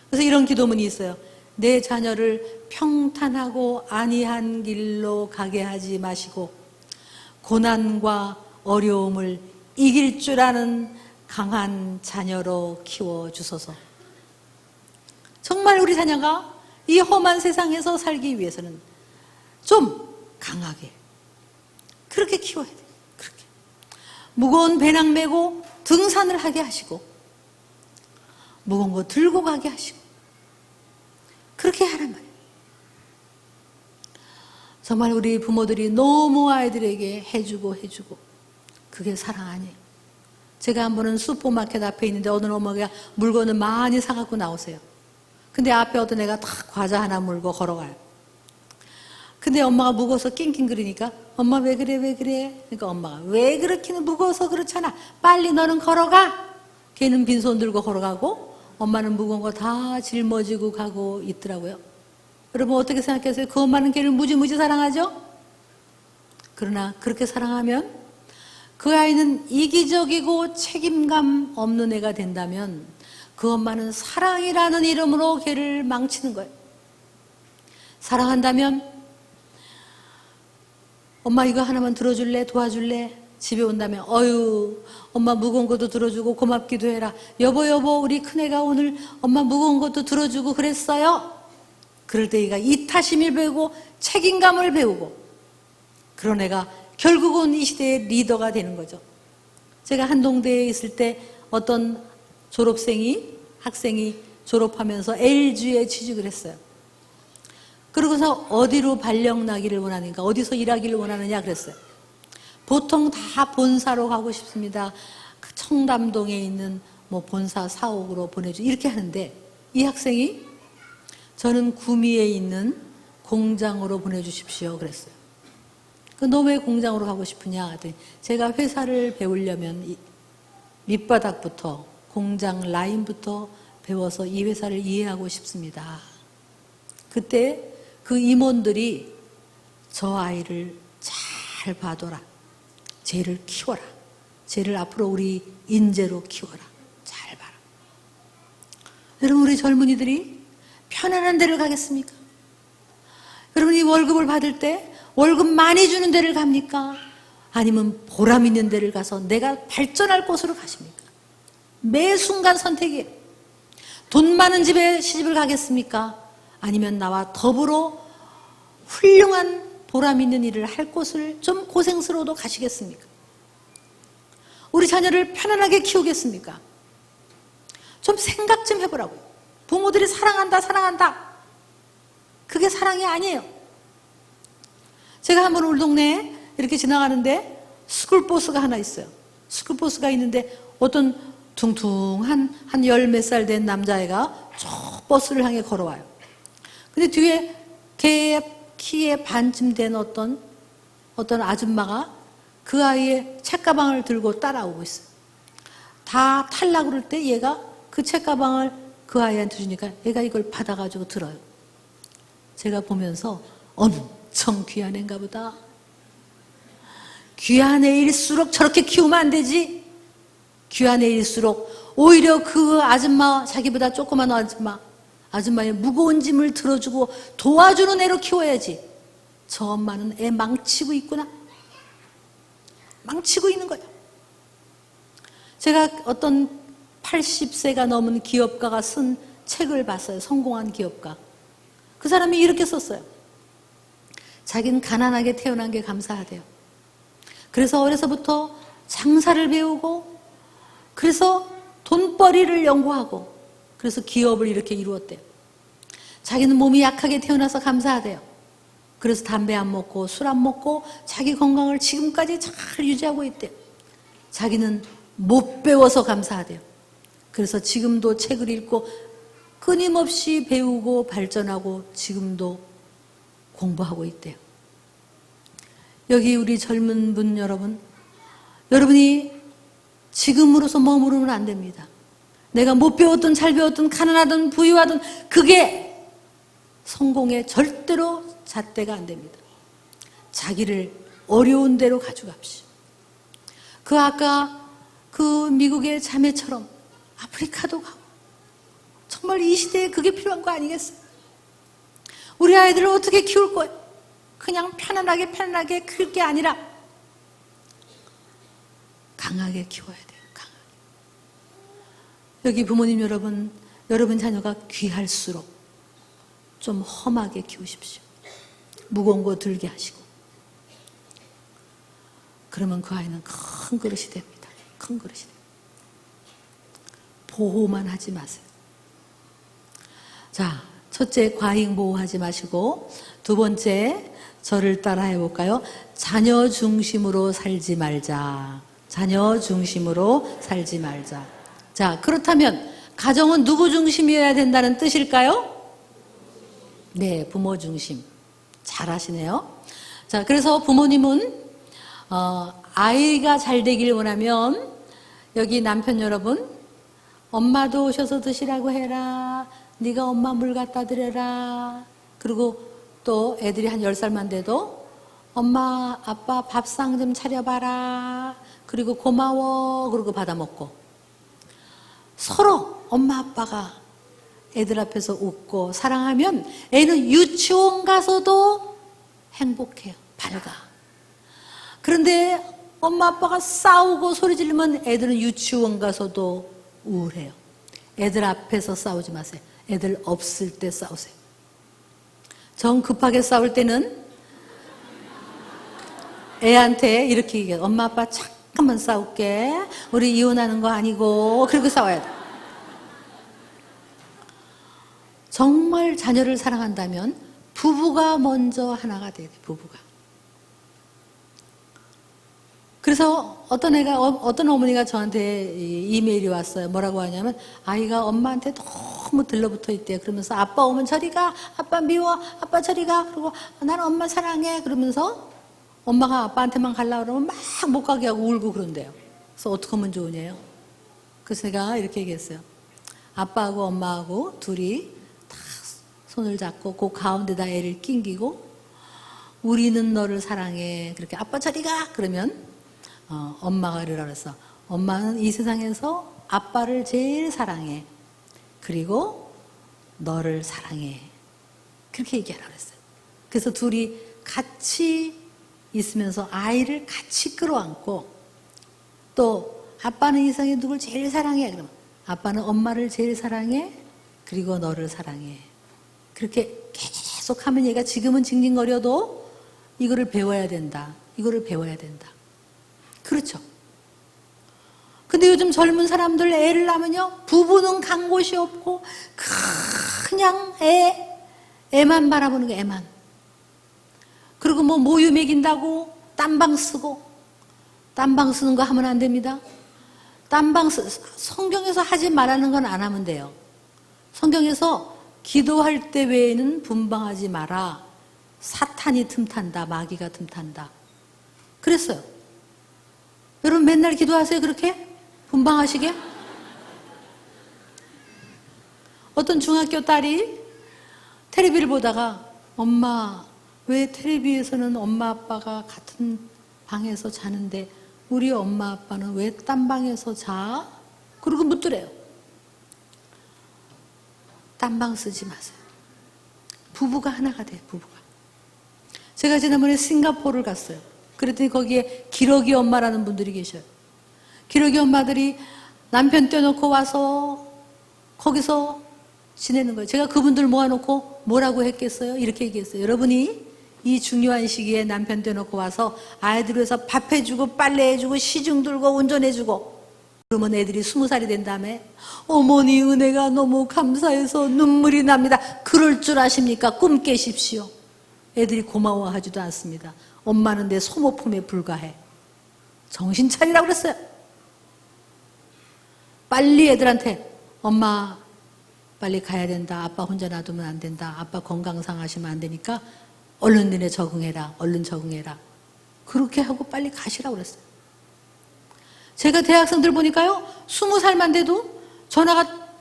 그래서 이런 기도문이 있어요. 내 자녀를 평탄하고 안이한 길로 가게 하지 마시고 고난과 어려움을 이길 줄 아는 강한 자녀로 키워주소서. 정말 우리 자녀가 이 험한 세상에서 살기 위해서는 좀 강하게 그렇게 키워야 돼요. 그렇게 무거운 배낭 메고 등산을 하게 하시고 무거운 거 들고 가게 하시고 그렇게 하란 말이에요. 정말 우리 부모들이 너무 아이들에게 해주고 그게 사랑 아니에요. 제가 한 번은 슈퍼마켓 앞에 있는데 어느 어머니가 물건을 많이 사갖고 나오세요. 근데 앞에 어떤 애가 딱 과자 하나 물고 걸어가요. 근데 엄마가 무거워서 낑낑거리니까 엄마 왜 그래? 그러니까 엄마가 왜 그렇게는 무거워서 그렇잖아, 빨리 너는 걸어가. 걔는 빈손 들고 걸어가고 엄마는 무거운 거 다 짊어지고 가고 있더라고요. 여러분 어떻게 생각하세요? 그 엄마는 걔를 무지무지 사랑하죠? 그러나 그렇게 사랑하면 그 아이는 이기적이고 책임감 없는 애가 된다면 그 엄마는 사랑이라는 이름으로 걔를 망치는 거예요. 사랑한다면 엄마 이거 하나만 들어줄래? 도와줄래? 집에 온다면 어유 엄마 무거운 것도 들어주고 고맙기도 해라. 여보 우리 큰애가 오늘 엄마 무거운 것도 들어주고 그랬어요. 그럴 때 얘가 이타심을 배우고 책임감을 배우고 그런 애가 결국은 이 시대의 리더가 되는 거죠. 제가 한동대에 있을 때 어떤 학생이 졸업하면서 LG에 취직을 했어요. 그러고서 어디로 발령 나기를 원하는가, 어디서 일하기를 원하느냐 그랬어요. 보통 다 본사로 가고 싶습니다. 그 청담동에 있는 뭐 본사 사옥으로 보내주 이렇게 하는데, 이 학생이 저는 구미에 있는 공장으로 보내주십시오 그랬어요. 너 왜 공장으로 가고 싶으냐 하더니, 제가 회사를 배우려면 밑바닥부터 공장 라인부터 배워서 이 회사를 이해하고 싶습니다. 그때 그 임원들이 저 아이를 잘 봐둬라. 쟤를 키워라. 쟤를 앞으로 우리 인재로 키워라. 잘 봐라. 여러분, 우리 젊은이들이 편안한 데를 가겠습니까? 여러분이 월급을 받을 때 월급 많이 주는 데를 갑니까? 아니면 보람 있는 데를 가서 내가 발전할 곳으로 가십니까? 매 순간 선택이에요. 돈 많은 집에 시집을 가겠습니까? 아니면 나와 더불어 훌륭한 보람 있는 일을 할 곳을 좀 고생스러워도 가시겠습니까? 우리 자녀를 편안하게 키우겠습니까? 좀 생각 좀 해보라고요. 부모들이 사랑한다. 그게 사랑이 아니에요. 제가 한번 우리 동네에 이렇게 지나가는데 스쿨버스가 하나 있어요. 스쿨버스가 있는데 어떤 둥둥한 한 열 몇 살 된 남자애가 저 버스를 향해 걸어와요. 근데 뒤에 걔의 키에 반쯤 된 어떤 아줌마가 그 아이의 책가방을 들고 따라오고 있어요. 다 탈라고 그럴 때 얘가 그 책가방을 그 아이한테 주니까 얘가 이걸 받아가지고 들어요. 제가 보면서 엄청 귀한 애인가 보다. 귀한 애일수록 저렇게 키우면 안 되지. 귀한 애일수록 오히려 그 아줌마, 자기보다 조그만 아줌마의 무거운 짐을 들어주고 도와주는 애로 키워야지. 저 엄마는 애 망치고 있구나. 망치고 있는 거야. 제가 어떤 80세가 넘은 기업가가 쓴 책을 봤어요. 성공한 기업가. 그 사람이 이렇게 썼어요. 자기는 가난하게 태어난 게 감사하대요. 그래서 어려서부터 장사를 배우고, 그래서 돈벌이를 연구하고, 그래서 기업을 이렇게 이루었대요. 자기는 몸이 약하게 태어나서 감사하대요. 그래서 담배 안 먹고 술 안 먹고 자기 건강을 지금까지 잘 유지하고 있대요. 자기는 못 배워서 감사하대요. 그래서 지금도 책을 읽고 끊임없이 배우고 발전하고 지금도 공부하고 있대요. 여기 우리 젊은 분 여러분, 여러분이 지금으로서 머무르면 안 됩니다. 내가 못 배웠든 잘 배웠든 가난하든 부유하든 그게 성공의 절대로 잣대가 안 됩니다. 자기를 어려운 데로 가져갑시오. 아까 그 미국의 자매처럼 아프리카도 가고, 정말 이 시대에 그게 필요한 거 아니겠어요? 우리 아이들을 어떻게 키울 거예요? 그냥 편안하게 키울 게 아니라 강하게 키워야 돼요. 강하게. 여기 부모님 여러분 자녀가 귀할수록 좀 험하게 키우십시오. 무거운 거 들게 하시고. 그러면 그 아이는 큰 그릇이 됩니다. 큰 그릇이 됩니다. 보호만 하지 마세요. 자, 첫째, 과잉 보호하지 마시고, 두 번째, 저를 따라 해볼까요? 자녀 중심으로 살지 말자. 자녀 중심으로 살지 말자. 자, 그렇다면 가정은 누구 중심이어야 된다는 뜻일까요? 네, 부모 중심. 잘하시네요. 자, 그래서 부모님은 아이가 잘 되길 원하면 여기 남편 여러분, 엄마도 오셔서 드시라고 해라. 네가 엄마 물 갖다 드려라. 그리고 또 애들이 한 10살만 돼도 엄마, 아빠 밥상 좀 차려봐라. 그리고 고마워. 그러고 받아먹고. 서로 엄마, 아빠가 애들 앞에서 웃고 사랑하면 애는 유치원 가서도 행복해요. 밝아. 그런데 엄마, 아빠가 싸우고 소리 지르면 애들은 유치원 가서도 우울해요. 애들 앞에서 싸우지 마세요. 애들 없을 때 싸우세요. 정 급하게 싸울 때는 애한테 이렇게 얘기해. 엄마 아빠 잠깐만 싸울게. 우리 이혼하는 거 아니고. 그리고 싸워야 돼. 정말 자녀를 사랑한다면 부부가 먼저 하나가 돼야 돼. 부부가. 그래서 어떤 어머니가 저한테 이메일이 왔어요. 뭐라고 하냐면 아이가 엄마한테 너무 들러붙어 있대요. 그러면서 아빠 오면 저리 가. 아빠 미워. 아빠 저리 가. 그리고 나는 엄마 사랑해. 그러면서 엄마가 아빠한테만 가려고 그러면 막 못 가게 하고 울고 그런대요. 그래서 어떻게 하면 좋으냐요? 그래서 제가 이렇게 얘기했어요. 아빠하고 엄마하고 둘이 다 손을 잡고 그 가운데다 애를 낑기고 우리는 너를 사랑해. 그렇게 아빠 저리 가. 그러면 엄마가 이러라 그랬어. 엄마는 이 세상에서 아빠를 제일 사랑해. 그리고 너를 사랑해. 그렇게 얘기하라 그랬어요. 그래서 둘이 같이 있으면서 아이를 같이 끌어안고 또 아빠는 이 세상에 누굴 제일 사랑해. 그러면 아빠는 엄마를 제일 사랑해. 그리고 너를 사랑해. 그렇게 계속 하면 얘가 지금은 징징거려도 이거를 배워야 된다. 이거를 배워야 된다. 그렇죠. 근데 요즘 젊은 사람들 애를 낳으면요, 부부는 간 곳이 없고, 그냥 애만 바라보는 게 애만. 그리고 뭐 모유 먹인다고 딴방 쓰고, 딴방 쓰는 거 하면 안 됩니다. 성경에서 하지 말라는 건 안 하면 돼요. 성경에서 기도할 때 외에는 분방하지 마라. 사탄이 틈탄다, 마귀가 틈탄다. 그랬어요. 여러분 맨날 기도하세요, 그렇게? 분방하시게? 어떤 중학교 딸이 텔레비를 보다가 엄마, 왜 텔레비에서는 엄마 아빠가 같은 방에서 자는데 우리 엄마 아빠는 왜 딴 방에서 자? 그러고 묻더래요. 딴 방 쓰지 마세요. 부부가 하나가 돼요, 부부가. 제가 지난번에 싱가포르를 갔어요. 그랬더니 거기에 기러기 엄마라는 분들이 계셔요. 기러기 엄마들이 남편 떼어놓고 와서 거기서 지내는 거예요. 제가 그분들 모아놓고 뭐라고 했겠어요? 이렇게 얘기했어요. 여러분이 이 중요한 시기에 남편 떼어놓고 와서 아이들 위해서 밥 해주고 빨래 해주고 시중 들고 운전해주고 그러면 애들이 20살이 된 다음에 어머니 은혜가 너무 감사해서 눈물이 납니다. 그럴 줄 아십니까? 꿈 깨십시오. 애들이 고마워하지도 않습니다. 엄마는 내 소모품에 불과해. 정신 차리라고 그랬어요. 빨리 애들한테 엄마 빨리 가야 된다. 아빠 혼자 놔두면 안 된다. 아빠 건강 상하시면 안 되니까 얼른 너네 적응해라. 얼른 적응해라. 그렇게 하고 빨리 가시라고 그랬어요. 제가 대학생들 보니까요. 20살만 돼도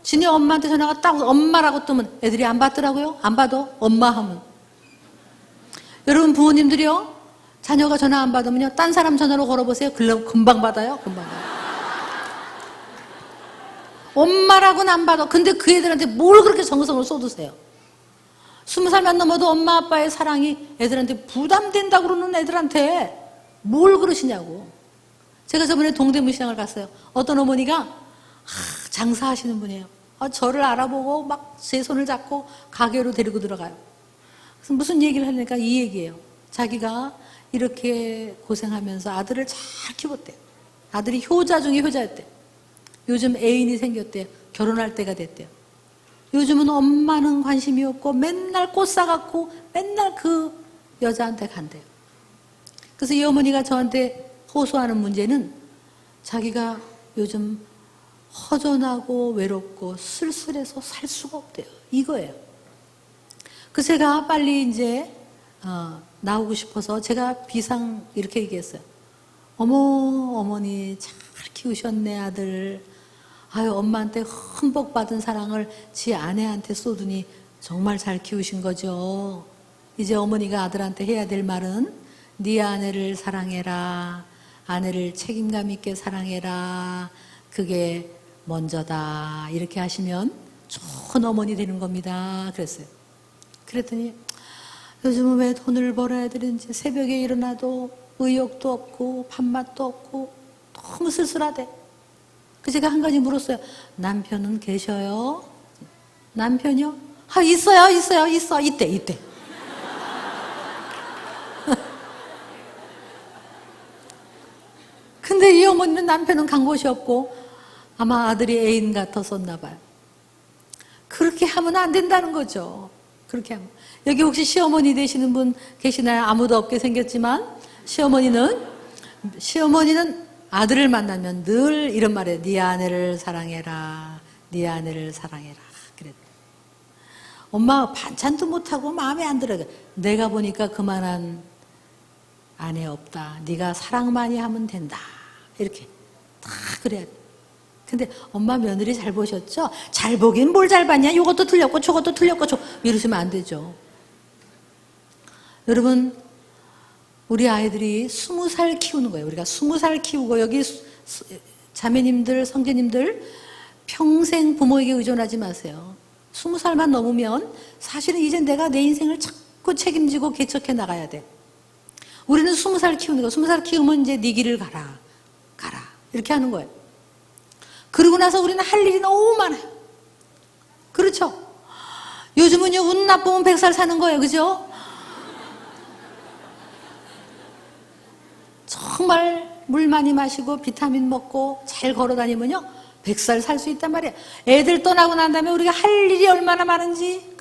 지네 엄마한테 전화가 딱 엄마라고 뜨면 애들이 안 받더라고요. 안 받아. 엄마 하면. 여러분 부모님들이요. 자녀가 전화 안 받으면요. 딴 사람 전화로 걸어보세요. 그럼 금방 받아요. 금방 받아요. 엄마라고는 안 받아. 근데 그 애들한테 뭘 그렇게 정성을 쏟으세요? 20살만 넘어도 엄마 아빠의 사랑이 애들한테 부담된다고 그러는 애들한테 뭘 그러시냐고. 제가 저번에 동대문 시장을 갔어요. 어떤 어머니가 장사하시는 분이에요. 저를 알아보고 막 제 손을 잡고 가게로 데리고 들어가요. 그래서 무슨 얘기를 하니까 이 얘기예요. 자기가 이렇게 고생하면서 아들을 잘 키웠대요. 아들이 효자 중에 효자였대요. 요즘 애인이 생겼대요. 결혼할 때가 됐대요. 요즘은 엄마는 관심이 없고 맨날 꽃 사갖고 맨날 그 여자한테 간대요. 그래서 이 어머니가 저한테 호소하는 문제는 자기가 요즘 허전하고 외롭고 쓸쓸해서 살 수가 없대요. 이거예요. 그래서 제가 빨리 이제 나오고 싶어서 제가 비상 이렇게 얘기했어요. 어머니 잘 키우셨네 아들. 아유 엄마한테 흠뻑 받은 사랑을 지 아내한테 쏟으니 정말 잘 키우신 거죠. 이제 어머니가 아들한테 해야 될 말은 네 아내를 사랑해라. 아내를 책임감 있게 사랑해라. 그게 먼저다. 이렇게 하시면 좋은 어머니 되는 겁니다. 그랬어요. 그랬더니 요즘은 왜 돈을 벌어야 되는지 새벽에 일어나도 의욕도 없고 밥맛도 없고 너무 쓸쓸하대. 그 제가 한 가지 물었어요. 남편은 계셔요? 남편이요? 있어. 이때. 보면 남편은 간 곳이 없고 아마 아들이 애인 같았었나 봐요. 그렇게 하면 안 된다는 거죠. 그렇게 하면. 여기 혹시 시어머니 되시는 분 계시나요? 아무도 없게 생겼지만 시어머니는 아들을 만나면 늘 이런 말이에요. 네 아내를 사랑해라. 네 아내를 사랑해라. 그랬대. 엄마 반찬도 못하고 마음에 안 들어. 내가 보니까 그만한 아내 없다. 네가 사랑 많이 하면 된다. 이렇게 다 그래야 돼. 근데 엄마 며느리 잘 보셨죠? 잘 보긴 뭘 잘 봤냐? 이것도 틀렸고 저것도 틀렸고 이러시면 안 되죠. 여러분, 우리 아이들이 20살 키우는 거예요. 우리가 20살 키우고 여기 자매님들, 성제님들 평생 부모에게 의존하지 마세요. 20살만 넘으면 사실은 이제 내가 내 인생을 자꾸 책임지고 개척해 나가야 돼. 우리는 20살 키우는 거. 20살 키우면 이제 네 길을 가라. 이렇게 하는 거예요. 그러고 나서 우리는 할 일이 너무 많아요. 그렇죠? 요즘은요, 운 나쁘면 100살 사는 거예요. 그죠? 정말 물 많이 마시고 비타민 먹고 잘 걸어 다니면요, 100살 살 수 있단 말이에요. 애들 떠나고 난 다음에 우리가 할 일이 얼마나 많은지,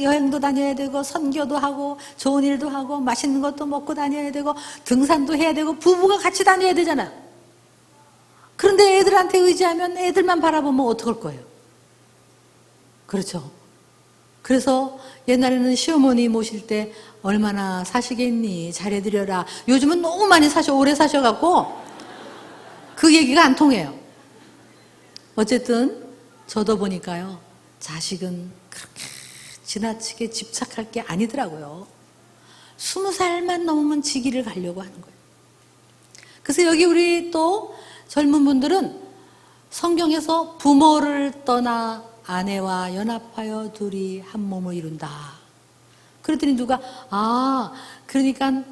여행도 다녀야 되고, 선교도 하고, 좋은 일도 하고, 맛있는 것도 먹고 다녀야 되고, 등산도 해야 되고, 부부가 같이 다녀야 되잖아요. 그런데 애들한테 의지하면 애들만 바라보면 어떡할 거예요? 그렇죠. 그래서 옛날에는 시어머니 모실 때 얼마나 사시겠니? 잘해드려라. 요즘은 너무 많이 오래 사셔갖고 그 얘기가 안 통해요. 어쨌든 저도 보니까요, 자식은 그렇게 지나치게 집착할 게 아니더라고요. 20살만 넘으면 지기를 가려고 하는 거예요. 그래서 여기 우리 또 젊은 분들은 성경에서 부모를 떠나 아내와 연합하여 둘이 한 몸을 이룬다. 그랬더니 누가 그러니까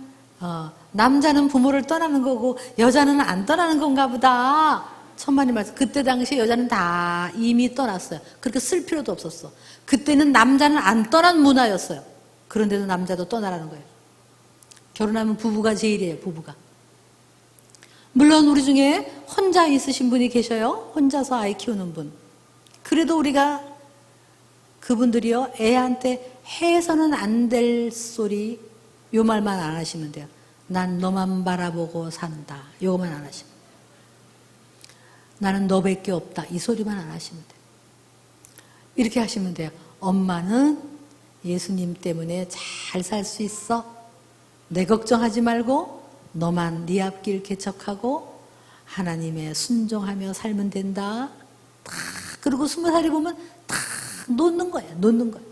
남자는 부모를 떠나는 거고 여자는 안 떠나는 건가 보다. 천만의 말씀. 그때 당시에 여자는 다 이미 떠났어요. 그렇게 쓸 필요도 없었어. 그때는 남자는 안 떠난 문화였어요. 그런데도 남자도 떠나라는 거예요. 결혼하면 부부가 제일이에요. 부부가. 물론 우리 중에 혼자 있으신 분이 계셔요. 혼자서 아이 키우는 분. 그래도 우리가 그분들이요, 애한테 해서는 안 될 소리 요 말만 안 하시면 돼요. 난 너만 바라보고 산다. 요거만 안 하시면 돼요. 나는 너밖에 없다. 이 소리만 안 하시면 돼요. 이렇게 하시면 돼요. 엄마는 예수님 때문에 잘 살 수 있어. 내 걱정하지 말고 너만 네 앞길 개척하고 하나님의 순종하며 살면 된다. 다 그리고 20살이 보면 다 놓는 거예요. 놓는 거예요.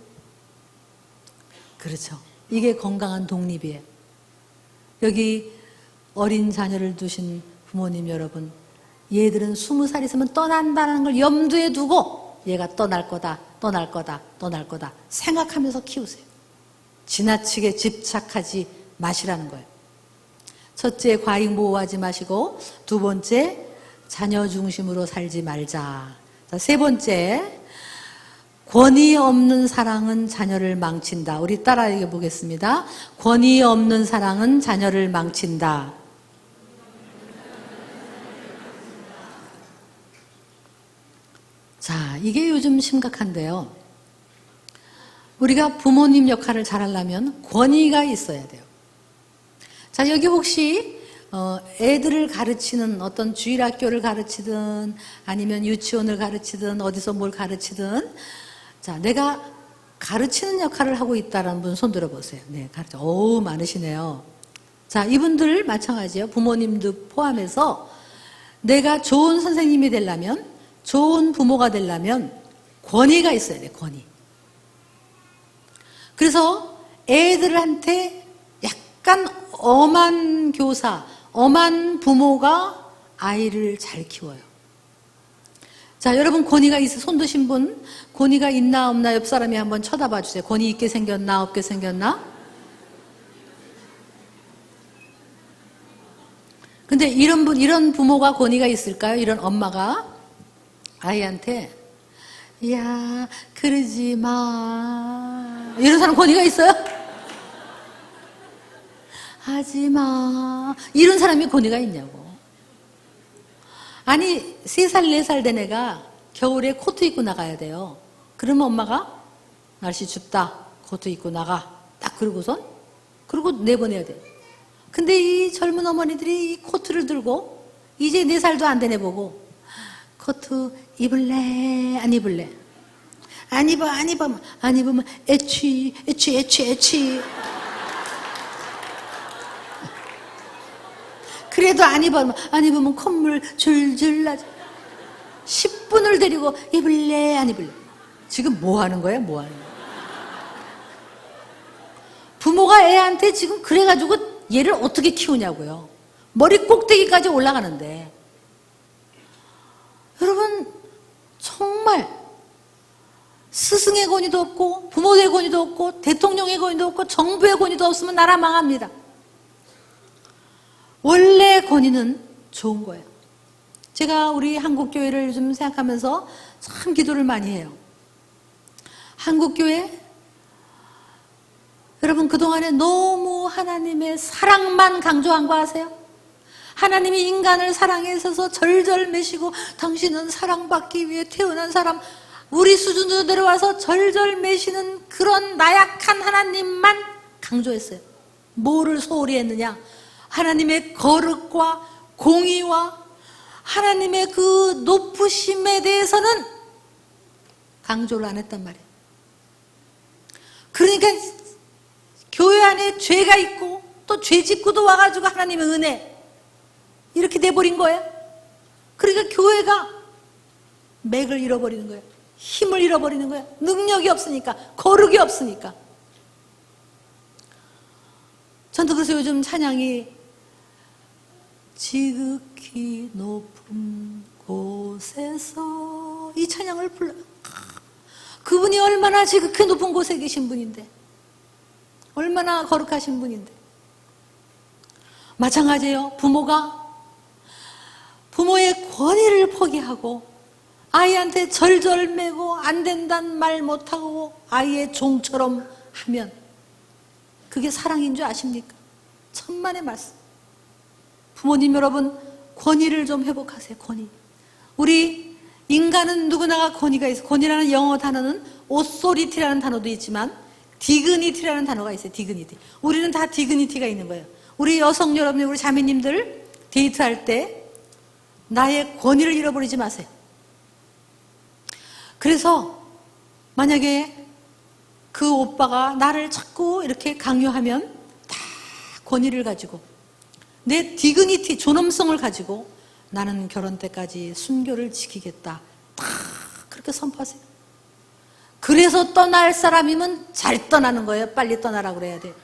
그렇죠. 이게 건강한 독립이에요. 여기 어린 자녀를 두신 부모님 여러분, 얘들은 20살 있으면 떠난다는 걸 염두에 두고 얘가 떠날 거다, 떠날 거다, 떠날 거다 생각하면서 키우세요. 지나치게 집착하지 마시라는 거예요. 첫째, 과잉 보호하지 마시고, 두 번째, 자녀 중심으로 살지 말자. 자, 세 번째, 권위 없는 사랑은 자녀를 망친다. 우리 따라 읽어보겠습니다. 권위 없는 사랑은 자녀를 망친다. 자, 이게 요즘 심각한데요. 우리가 부모님 역할을 잘하려면 권위가 있어야 돼요. 자, 여기 혹시 애들을 가르치는 어떤 주일학교를 가르치든 아니면 유치원을 가르치든 어디서 뭘 가르치든, 자, 내가 가르치는 역할을 하고 있다라는 분 손 들어보세요. 네, 가르쳐. 어우, 많으시네요. 자, 이분들 마찬가지예요. 부모님도 포함해서 내가 좋은 선생님이 되려면, 좋은 부모가 되려면 권위가 있어야 돼, 권위. 그래서 애들한테 약간 엄한 교사, 엄한 부모가 아이를 잘 키워요. 자, 여러분 권위가 있어, 손 드신 분, 권위가 있나 없나 옆 사람이 한번 쳐다봐 주세요. 권위 있게 생겼나 없게 생겼나? 근데 이런 부모가 권위가 있을까요? 이런 엄마가 아이한테, 야, 그러지 마. 이런 사람 권위가 있어요? 하지 마. 이런 사람이 권위가 있냐고. 아니 3살 4살 된 애가 겨울에 코트 입고 나가야 돼요. 그러면 엄마가 날씨 춥다 코트 입고 나가 딱 그러고선 그리고 내보내야 돼요. 근데 이 젊은 어머니들이 이 코트를 들고 이제 4살도 안 된 애 보고 코트 입을래 안 입을래? 안 입어 안 입으면 안 입으면 애취 그래도 안 입으면 콧물 줄줄 나죠. 10분을 데리고 입을래 안 입을래? 지금 뭐 하는 거야? 뭐 하는 거야? 부모가 애한테 지금 그래가지고 얘를 어떻게 키우냐고요. 머리 꼭대기까지 올라가는데 여러분 정말 스승의 권위도 없고 부모의 권위도 없고 대통령의 권위도 없고 정부의 권위도 없으면 나라 망합니다. 원래 권위는 좋은 거예요. 제가 우리 한국교회를 요즘 생각하면서 참 기도를 많이 해요. 한국교회 여러분 그동안에 너무 하나님의 사랑만 강조한 거 아세요? 하나님이 인간을 사랑해서 절절매시고 당신은 사랑받기 위해 태어난 사람 우리 수준으로 내려와서 절절매시는 그런 나약한 하나님만 강조했어요. 뭐를 소홀히 했느냐? 하나님의 거룩과 공의와 하나님의 그 높으심에 대해서는 강조를 안 했단 말이에요. 그러니까 교회 안에 죄가 있고 또 죄 짓고도 와가지고 하나님의 은혜 이렇게 돼버린 거예요. 그러니까 교회가 맥을 잃어버리는 거예요. 힘을 잃어버리는 거예요. 능력이 없으니까 거룩이 없으니까. 전도 그래서 요즘 찬양이 지극히 높은 곳에서 이 찬양을 불러요. 그분이 얼마나 지극히 높은 곳에 계신 분인데 얼마나 거룩하신 분인데 마찬가지예요. 부모가 부모의 권위를 포기하고 아이한테 절절매고 안 된다는 말 못하고 아이의 종처럼 하면 그게 사랑인 줄 아십니까? 천만의 말씀. 부모님 여러분 권위를 좀 회복하세요. 권위. 우리 인간은 누구나가 권위가 있어. 권위라는 영어 단어는 오소리티라는 단어도 있지만 디그니티라는 단어가 있어요. 디그니티. 우리는 다 디그니티가 있는 거예요. 우리 여성 여러분, 우리 자매님들 데이트할 때 나의 권위를 잃어버리지 마세요. 그래서 만약에 그 오빠가 나를 자꾸 이렇게 강요하면 다 권위를 가지고 내 디그니티, 존엄성을 가지고 나는 결혼 때까지 순교를 지키겠다. 다 그렇게 선포하세요. 그래서 떠날 사람이면 잘 떠나는 거예요. 빨리 떠나라고 그래야 돼요.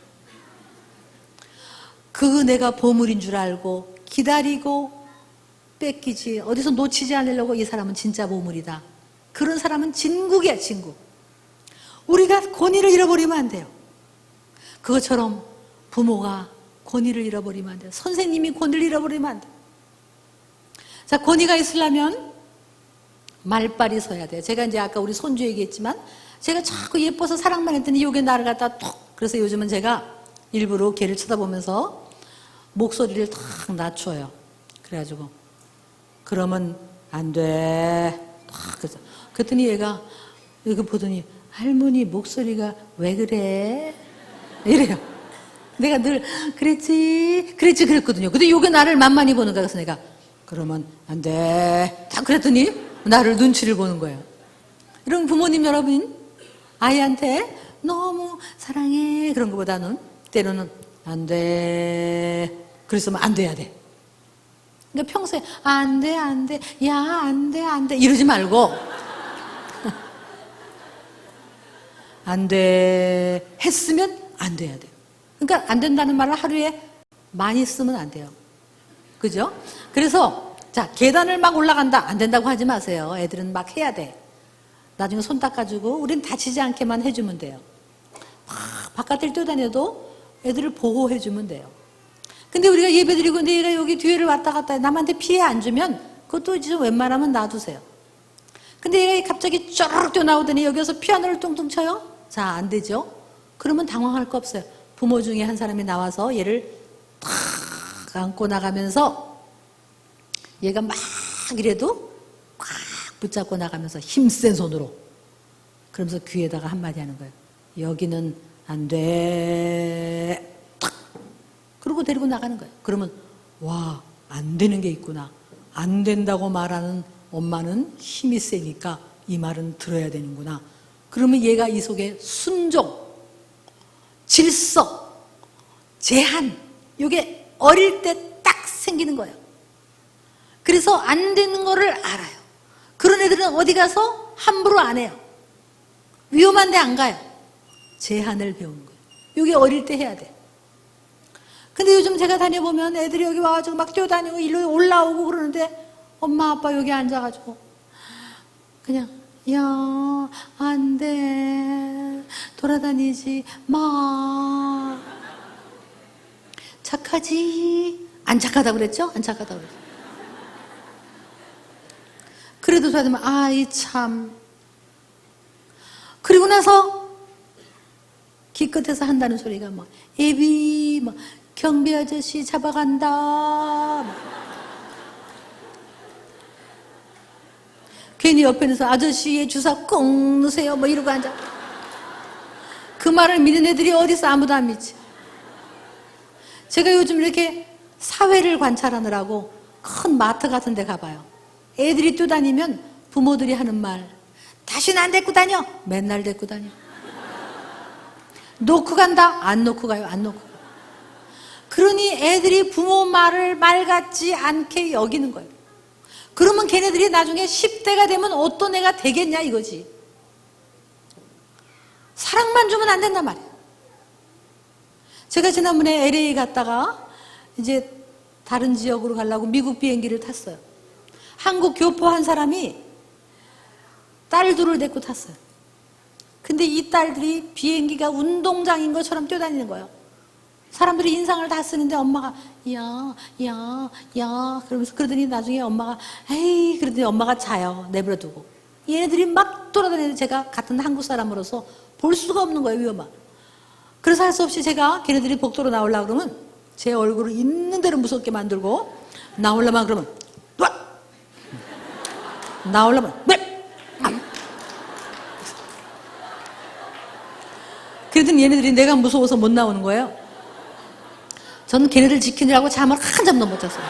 그 내가 보물인 줄 알고 기다리고 뺏기지 어디서 놓치지 않으려고 이 사람은 진짜 보물이다. 그런 사람은 진국이야, 진국. 우리가 권위를 잃어버리면 안 돼요. 그것처럼 부모가 권위를 잃어버리면 안 돼요. 선생님이 권위를 잃어버리면 안 돼요. 자, 권위가 있으려면 말빨이 서야 돼요. 제가 이제 아까 우리 손주 얘기했지만 제가 자꾸 예뻐서 사랑만 했더니 요게 나를 갖다 톡. 그래서 요즘은 제가 일부러 걔를 쳐다보면서 목소리를 탁 낮춰요. 그래가지고 그러면 안 돼. 그랬더니 얘가 이거 보더니 할머니 목소리가 왜 그래? 이래요. 내가 늘 그랬지 그랬거든요. 근데 요게 나를 만만히 보는 거야. 그래서 내가 그러면 안 돼. 딱 그랬더니 나를 눈치를 보는 거예요. 이런 부모님 여러분 아이한테 너무 사랑해 그런 것보다는 때로는 안 돼. 그랬으면 안 돼야 돼. 그러니까 평소에 안 돼, 야, 안 돼 이러지 말고 안 돼 했으면 안 돼야 돼요. 그러니까 안 된다는 말을 하루에 많이 쓰면 안 돼요. 그죠? 그래서 자, 계단을 막 올라간다. 안 된다고 하지 마세요. 애들은 막 해야 돼. 나중에 손 닦아주고 우린 다치지 않게만 해주면 돼요. 막 바깥을 뛰어다녀도 애들을 보호해주면 돼요. 근데 우리가 예배드리고 내가 여기 뒤에를 왔다 갔다 해. 남한테 피해 안 주면 그것도 이제 웬만하면 놔두세요. 근데 얘가 갑자기 쪼르륵 뛰어나오더니 여기서 피아노를 뚱뚱 쳐요? 자, 안 되죠? 그러면 당황할 거 없어요. 부모 중에 한 사람이 나와서 얘를 탁 안고 나가면서 얘가 막 이래도 꽉 붙잡고 나가면서 힘센 손으로, 그러면서 귀에다가 한마디 하는 거예요. 여기는 안 돼. 탁! 그러고 데리고 나가는 거예요. 그러면 와, 안 되는 게 있구나. 안 된다고 말하는 엄마는 힘이 세니까 이 말은 들어야 되는구나. 그러면 얘가 이 속에 순종, 질서, 제한, 이게 어릴 때 딱 생기는 거예요. 그래서 안 되는 거를 알아요. 그런 애들은 어디 가서 함부로 안 해요. 위험한 데 안 가요. 제한을 배우는 거예요. 이게 어릴 때 해야 돼. 근데 요즘 제가 다녀보면 애들이 여기 와가지고 막 뛰어다니고 일로 올라오고 그러는데 엄마 아빠 여기 앉아가지고 그냥 야, 안 돼. 돌아다니지 마. 착하지? 안 착하다고 그랬죠? 안 착하다고 그랬죠. 그래도 저한테만 아이 참. 그리고 나서 기껏해서 한다는 소리가 막 애비 막 경비 아저씨 잡아간다 막. 괜히 옆에 있어서 아저씨의 주사 꼭 넣으세요 뭐 이러고 앉아. 그 말을 믿는 애들이 어디서 아무도 안 믿지. 제가 요즘 이렇게 사회를 관찰하느라고 큰 마트 같은 데 가봐요. 애들이 뛰어다니면 부모들이 하는 말, 다시는 안 데리고 다녀. 맨날 데리고 다녀. 놓고 간다. 안 놓고 가요. 안 놓고 가요. 그러니 애들이 부모 말을 말 같지 않게 여기는 거예요. 그러면 걔네들이 나중에 10대가 되면 어떤 애가 되겠냐 이거지. 사랑만 주면 안 된단 말이에요. 제가 지난번에 LA 갔다가 이제 다른 지역으로 가려고 미국 비행기를 탔어요. 한국 교포 한 사람이 딸 둘을 데리고 탔어요. 근데 이 딸들이 비행기가 운동장인 것처럼 뛰어다니는 거예요. 사람들이 인상을 다 쓰는데 엄마가 야 그러면서 그러더니 나중에 엄마가 에이 그러더니 엄마가 자요. 내버려두고. 얘네들이 막 돌아다니는데 제가 같은 한국 사람으로서 볼 수가 없는 거예요. 위험한. 그래서 할 수 없이 제가 걔네들이 복도로 나오려고 그러면 제 얼굴을 있는 대로 무섭게 만들고 나오려면 그러면 와! 나오려면 왜? 그러더니 얘네들이 내가 무서워서 못 나오는 거예요. 저는 걔네들 지키느라고 잠을 한 잠도 못 잤어요.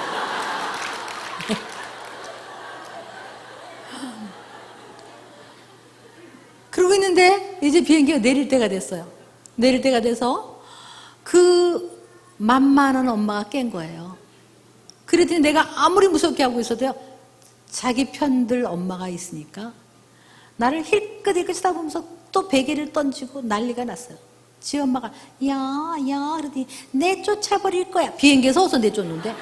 그러고 있는데 이제 비행기가 내릴 때가 됐어요. 내릴 때가 돼서 그 만만한 엄마가 깬 거예요. 그랬더니 내가 아무리 무섭게 하고 있어도요, 자기 편들 엄마가 있으니까 나를 힐끗힐끗 쳐다보면서 또 베개를 던지고 난리가 났어요. 지 엄마가 야 그러더니 내쫓아버릴 거야. 비행기에서 어서 내쫓는데.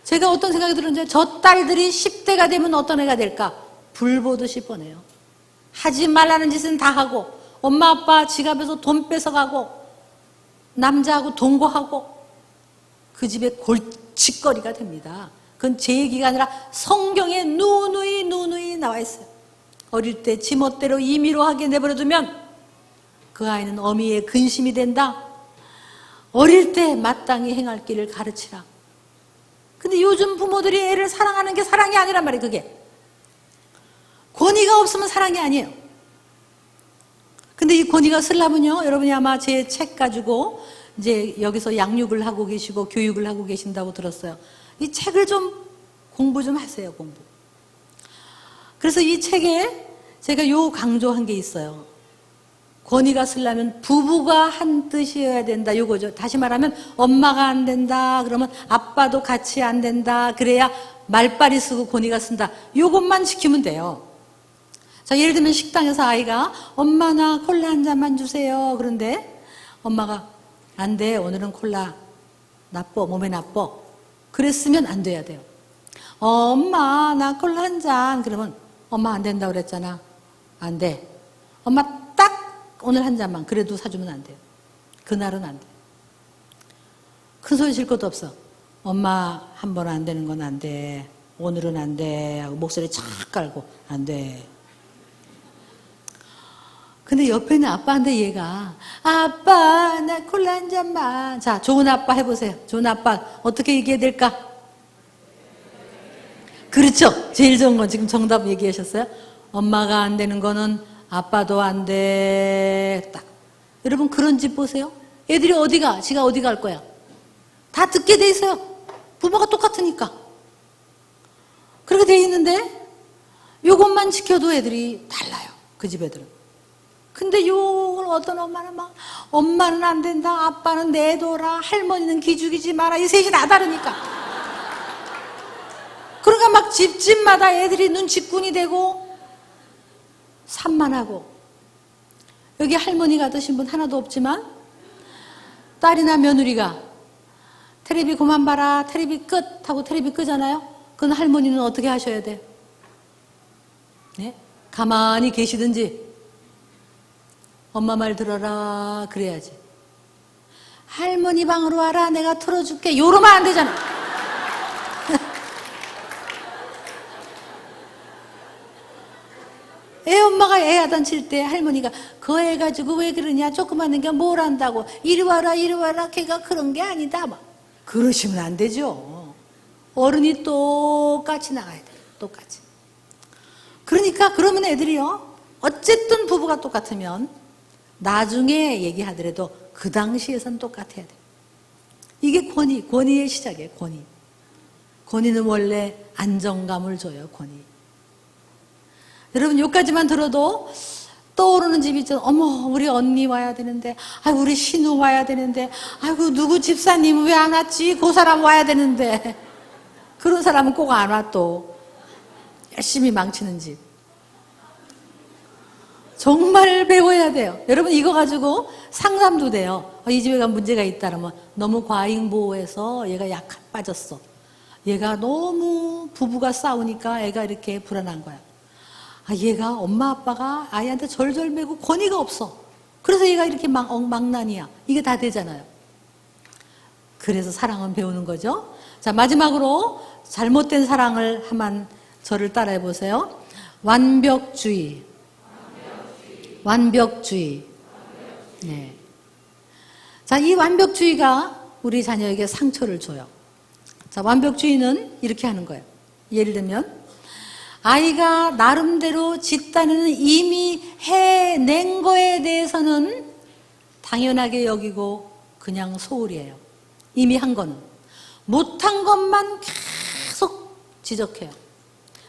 제가 어떤 생각이 들었는지 저 딸들이 10대가 되면 어떤 애가 될까? 불 보듯이 뻔해요. 하지 말라는 짓은 다 하고 엄마 아빠 지갑에서 돈 뺏어가고 남자하고 동거하고 그 집에 골칫거리가 됩니다. 그건 제 얘기가 아니라 성경에 누누이 나와 있어요. 어릴 때 지멋대로 임의로 하게 내버려두면 그 아이는 어미의 근심이 된다. 어릴 때 마땅히 행할 길을 가르치라. 근데 요즘 부모들이 애를 사랑하는 게 사랑이 아니란 말이에요. 그게 권위가 없으면 사랑이 아니에요. 근데 이 권위가 쓰려면요, 여러분이 아마 제 책 가지고 이제 여기서 양육을 하고 계시고 교육을 하고 계신다고 들었어요. 이 책을 좀 공부 좀 하세요. 공부. 그래서 이 책에 제가 요 강조한 게 있어요. 권위가 쓰려면 부부가 한 뜻이어야 된다. 요거죠. 다시 말하면 엄마가 안 된다. 그러면 아빠도 같이 안 된다. 그래야 말빨이 쓰고 권위가 쓴다. 요것만 지키면 돼요. 자, 예를 들면 식당에서 아이가 엄마 나 콜라 한 잔만 주세요. 그런데 엄마가 안 돼. 오늘은 콜라 나빠. 몸에 나빠. 그랬으면 안 돼야 돼요. 엄마 나 콜라 한 잔. 그러면 엄마 안 된다고 그랬잖아. 안 돼. 엄마 딱 오늘 한 잔만 그래도 사주면 안 돼요. 그날은 안 돼. 큰 소리 칠 것도 없어. 엄마 한 번 안 되는 건 안 돼. 오늘은 안 돼. 하고 목소리 착 깔고 안 돼. 근데 옆에 있는 아빠한테 얘가 아빠 나 콜라 한 잔만. 자, 좋은 아빠 해보세요. 좋은 아빠 어떻게 얘기해야 될까? 그렇죠. 제일 좋은 건 지금 정답 얘기하셨어요. 엄마가 안 되는 거는 아빠도 안 돼. 딱. 여러분 그런 집 보세요. 애들이 어디가? 지가 어디 갈 거야? 다 듣게 돼 있어요. 부모가 똑같으니까. 그렇게 돼 있는데 요것만 지켜도 애들이 달라요. 그 집 애들은. 근데 요걸 어떤 엄마는 막 엄마는 안 된다. 아빠는 내둬라. 할머니는 기죽이지 마라. 이 셋이 다 다르니까. 그러니까 막 집집마다 애들이 눈치꾼이 되고 산만하고. 여기 할머니 같으신 분 하나도 없지만 딸이나 며느리가 텔레비 그만 봐라. 텔레비 끝 하고 텔레비 끄잖아요. 그건 할머니는 어떻게 하셔야 돼? 네? 가만히 계시든지 엄마 말 들어라 그래야지. 할머니 방으로 와라. 내가 틀어줄게. 이러면 안 되잖아. 애 엄마가 애 야단칠 때 할머니가 그 애 가지고 왜 그러냐. 조그만 애가 뭘 안다고. 이리 와라 이리 와라. 걔가 그런 게 아니다. 막. 그러시면 안 되죠. 어른이 똑같이 나가야 돼요. 똑같이. 그러니까 그러면 애들이요. 어쨌든 부부가 똑같으면 나중에 얘기하더라도 그 당시에선 똑같아야 돼요. 이게 권위의 시작이에요. 권위는 원래 안정감을 줘요. 권위. 여러분 여기까지만 들어도 떠오르는 집이 있죠. 어머 우리 언니 와야 되는데, 아이고 우리 신우 와야 되는데, 아이고 누구 집사님 왜 안 왔지? 그 사람 와야 되는데. 그런 사람은 꼭 안 와. 또 열심히 망치는 집. 정말 배워야 돼요. 여러분 이거 가지고 상담도 돼요. 이 집에 문제가 있다 그러면 너무 과잉보호해서 얘가 약간 빠졌어. 얘가 너무 부부가 싸우니까 애가 이렇게 불안한 거야. 얘가 엄마 아빠가 아이한테 절절매고 권위가 없어. 그래서 얘가 이렇게 망난이야. 이게 다 되잖아요. 그래서 사랑은 배우는 거죠. 자, 마지막으로 잘못된 사랑을 한번 저를 따라해 보세요. 완벽주의. 네. 자, 이 완벽주의가 우리 자녀에게 상처를 줘요. 자, 완벽주의는 이렇게 하는 거예요. 예를 들면 아이가 나름대로 집단에는 이미 해낸 거에 대해서는 당연하게 여기고 그냥 소홀이에요. 이미 한 거는. 못한 것만 계속 지적해요.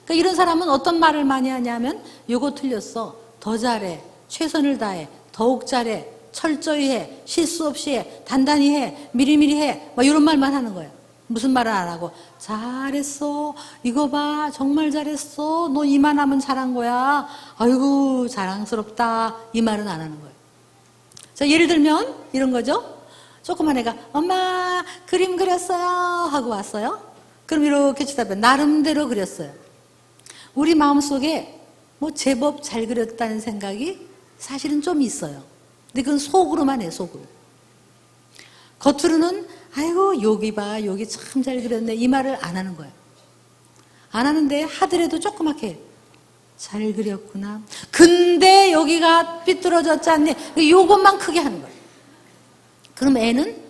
그러니까 이런 사람은 어떤 말을 많이 하냐면 요거 틀렸어. 더 잘해. 최선을 다해. 더욱 잘해. 철저히 해. 실수 없이 해. 단단히 해. 미리미리 해. 막 이런 말만 하는 거예요. 무슨 말을 안 하고 잘했어. 이거 봐. 정말 잘했어. 너 이만하면 잘한 거야. 아이고 자랑스럽다. 이 말은 안 하는 거예요. 자, 예를 들면 이런 거죠. 조그만 애가 엄마 그림 그렸어요 하고 왔어요. 그럼 이렇게 쳐다봐요. 나름대로 그렸어요. 우리 마음속에 뭐 제법 잘 그렸다는 생각이 사실은 좀 있어요. 근데 그건 속으로만 해요. 속으로. 겉으로는 아이고 여기 봐. 여기 참 잘 그렸네. 이 말을 안 하는 거예요. 안 하는데 하더라도 조그맣게 잘 그렸구나. 근데 여기가 삐뚤어졌지 않니? 요것만 크게 하는 거예요. 그럼 애는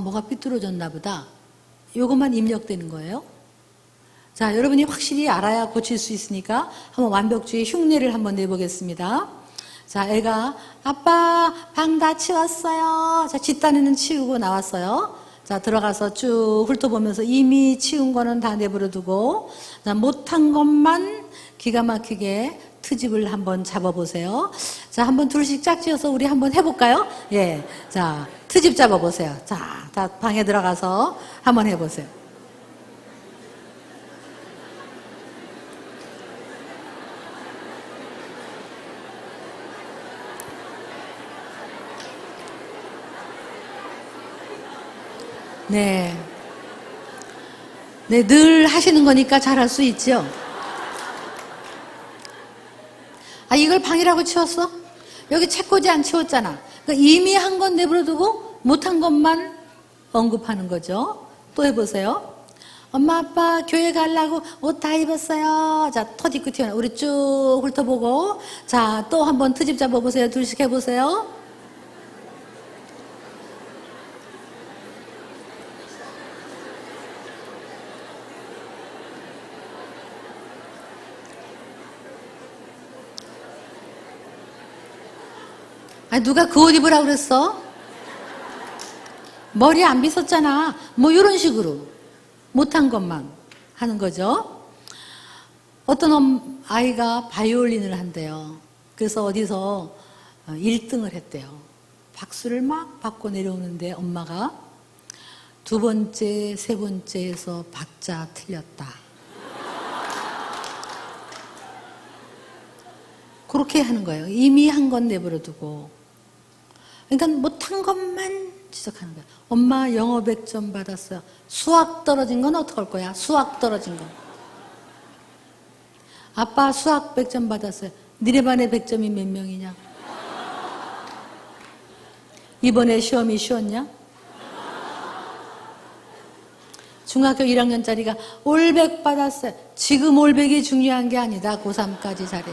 뭐가 삐뚤어졌나 보다. 요것만 입력되는 거예요. 자, 여러분이 확실히 알아야 고칠 수 있으니까 한번 완벽주의 흉내를 한번 내보겠습니다. 자, 애가 아빠 방 다 치웠어요. 자, 집단에는 치우고 나왔어요. 자, 들어가서 쭉 훑어보면서 이미 치운 거는 다 내버려 두고, 자, 못한 것만 기가 막히게 트집을 한번 잡아보세요. 자, 한번 둘씩 짝지어서 우리 한번 해볼까요? 예. 자, 트집 잡아보세요. 자, 다 방에 들어가서 한번 해보세요. 네. 네, 늘 하시는 거니까 잘할 수 있죠? 이걸 방이라고 치웠어? 여기 책꽂이 안 치웠잖아. 그러니까 이미 한 건 내버려두고 못한 것만 언급하는 거죠. 또 해보세요. 엄마 아빠 교회 가려고 옷 다 입었어요. 자, 톳 입고 튀어나. 우리 쭉 훑어보고, 자, 또 한번 트집 잡아보세요. 둘씩 해보세요. 아니, 누가 그 옷 입으라고 그랬어? 머리 안 빗었잖아. 뭐 이런 식으로 못한 것만 하는 거죠. 어떤 아이가 바이올린을 한대요. 그래서 어디서 1등을 했대요. 박수를 막 받고 내려오는데 엄마가 두 번째, 세 번째에서 박자 틀렸다. 그렇게 하는 거예요. 이미 한 건 내버려 두고. 그러니까 못한 것만 지적하는 거예요. 엄마 영어 100점 받았어요. 수학 떨어진 건 어떡할 거야? 수학 떨어진 거. 아빠 수학 100점 받았어요. 니네 반에 100점이 몇 명이냐? 이번에 시험이 쉬웠냐? 중학교 1학년짜리가 올백 받았어요. 지금 올백이 중요한 게 아니다. 고3까지 잘해.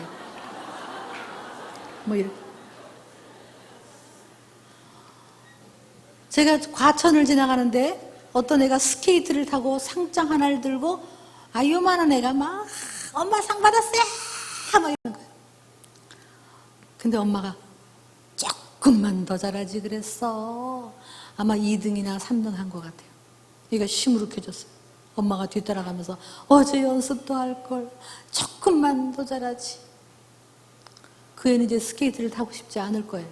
뭐 이렇게. 제가 과천을 지나가는데 어떤 애가 스케이트를 타고 상장 하나를 들고 요만한 애가 막 엄마 상 받았어요 막 이러는 거예요. 근데 엄마가 조금만 더 잘하지 그랬어. 아마 2등이나 3등 한 것 같아요. 얘가 시무룩해졌어요. 엄마가 뒤따라가면서 어제 연습도 할 걸 조금만 더 잘하지. 그 애는 이제 스케이트를 타고 싶지 않을 거예요.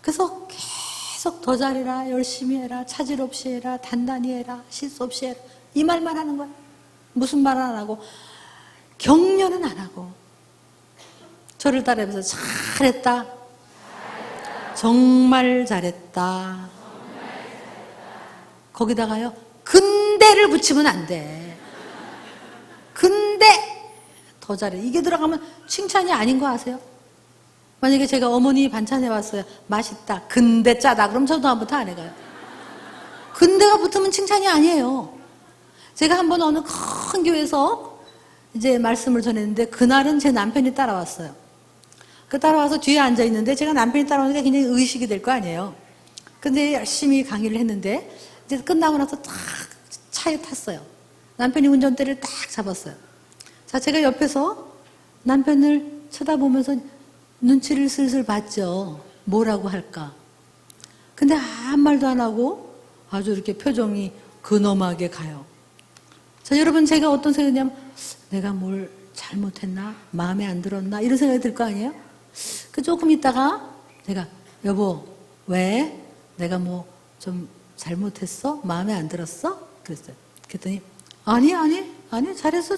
그래서 계속 더 잘해라, 열심히 해라, 차질 없이 해라, 단단히 해라, 실수 없이 해라. 이 말만 하는 거야. 무슨 말은 안 하고, 격려는 안 하고. 저를 따라하면서 잘했다. 정말 잘했다. 거기다가요, 근데를 붙이면 안 돼. 근데 더 잘해. 이게 들어가면 칭찬이 아닌 거 아세요? 만약에 제가 어머니 반찬 해왔어요. 맛있다. 근데 짜다. 그럼 저도 다음부터 안 해가요. 근데가 붙으면 칭찬이 아니에요. 제가 한번 어느 큰 교회에서 이제 말씀을 전했는데 그날은 제 남편이 따라왔어요. 그 따라와서 뒤에 앉아있는데 제가 남편이 따라오니까 굉장히 의식이 될 거 아니에요. 근데 열심히 강의를 했는데 이제 끝나고 나서 딱 차에 탔어요. 남편이 운전대를 딱 잡았어요. 자, 제가 옆에서 남편을 쳐다보면서 눈치를 슬슬 봤죠. 뭐라고 할까. 근데 아무 말도 안 하고 아주 이렇게 표정이 근엄하게 가요. 자, 여러분 제가 어떤 생각이냐면 내가 뭘 잘못했나? 마음에 안 들었나? 이런 생각이 들 거 아니에요? 그 조금 있다가 제가 여보 왜? 내가 뭐 좀 잘못했어? 마음에 안 들었어? 그랬어요. 그랬더니 아니 잘했어.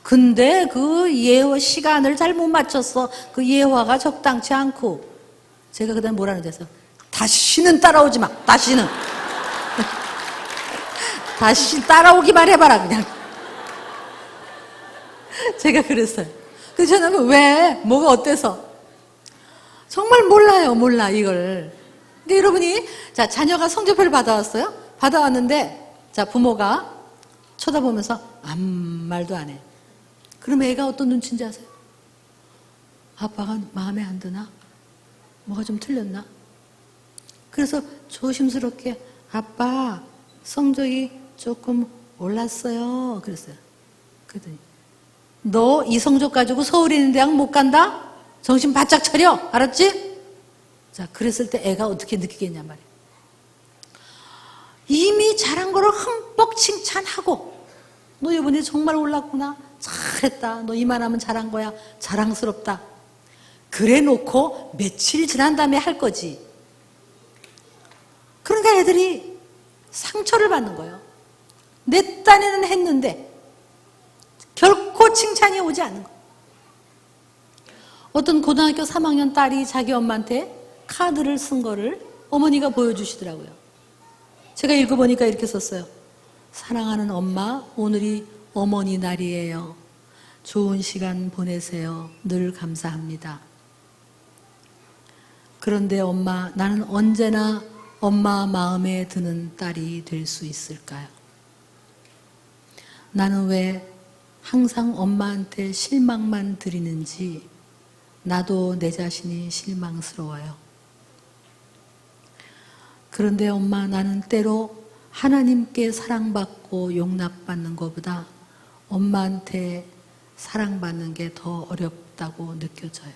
근데 그 예화 시간을 잘못 맞췄어. 그 예화가 적당치 않고. 제가 그다음에 뭐라는 데서 다시는 따라오지 마. 다시는 다시 따라오기만 해봐라 그냥. 제가 그랬어요. 그래서 저는 왜? 뭐가 어때서? 정말 몰라 이걸. 근데 여러분이 자 자녀가 성적표를 받아왔어요. 받아왔는데 자 부모가 쳐다보면서 아무 말도 안 해. 그럼 애가 어떤 눈치인지 아세요? 아빠가 마음에 안 드나? 뭐가 좀 틀렸나? 그래서 조심스럽게 아빠 성적이 조금 올랐어요. 그랬어요. 그랬더니 너 이 성적 가지고 서울에 있는 대학 못 간다? 정신 바짝 차려. 알았지? 자, 그랬을 때 애가 어떻게 느끼겠냐 말이에요. 이미 잘한 거를 흠뻑 칭찬하고 너 이번에 정말 올랐구나. 잘했다. 너 이만하면 잘한 거야. 자랑스럽다. 그래 놓고 며칠 지난 다음에 할 거지. 그러니까 애들이 상처를 받는 거예요. 내 딴에는 했는데 결코 칭찬이 오지 않는 거예요. 어떤 고등학교 3학년 딸이 자기 엄마한테 카드를 쓴 거를 어머니가 보여주시더라고요. 제가 읽어보니까 이렇게 썼어요. 사랑하는 엄마, 오늘이 어머니 날이에요. 좋은 시간 보내세요. 늘 감사합니다. 그런데 엄마, 나는 언제나 엄마 마음에 드는 딸이 될 수 있을까요? 나는 왜 항상 엄마한테 실망만 드리는지 나도 내 자신이 실망스러워요. 그런데 엄마, 나는 때로 하나님께 사랑받고 용납받는 것보다 엄마한테 사랑받는 게 더 어렵다고 느껴져요.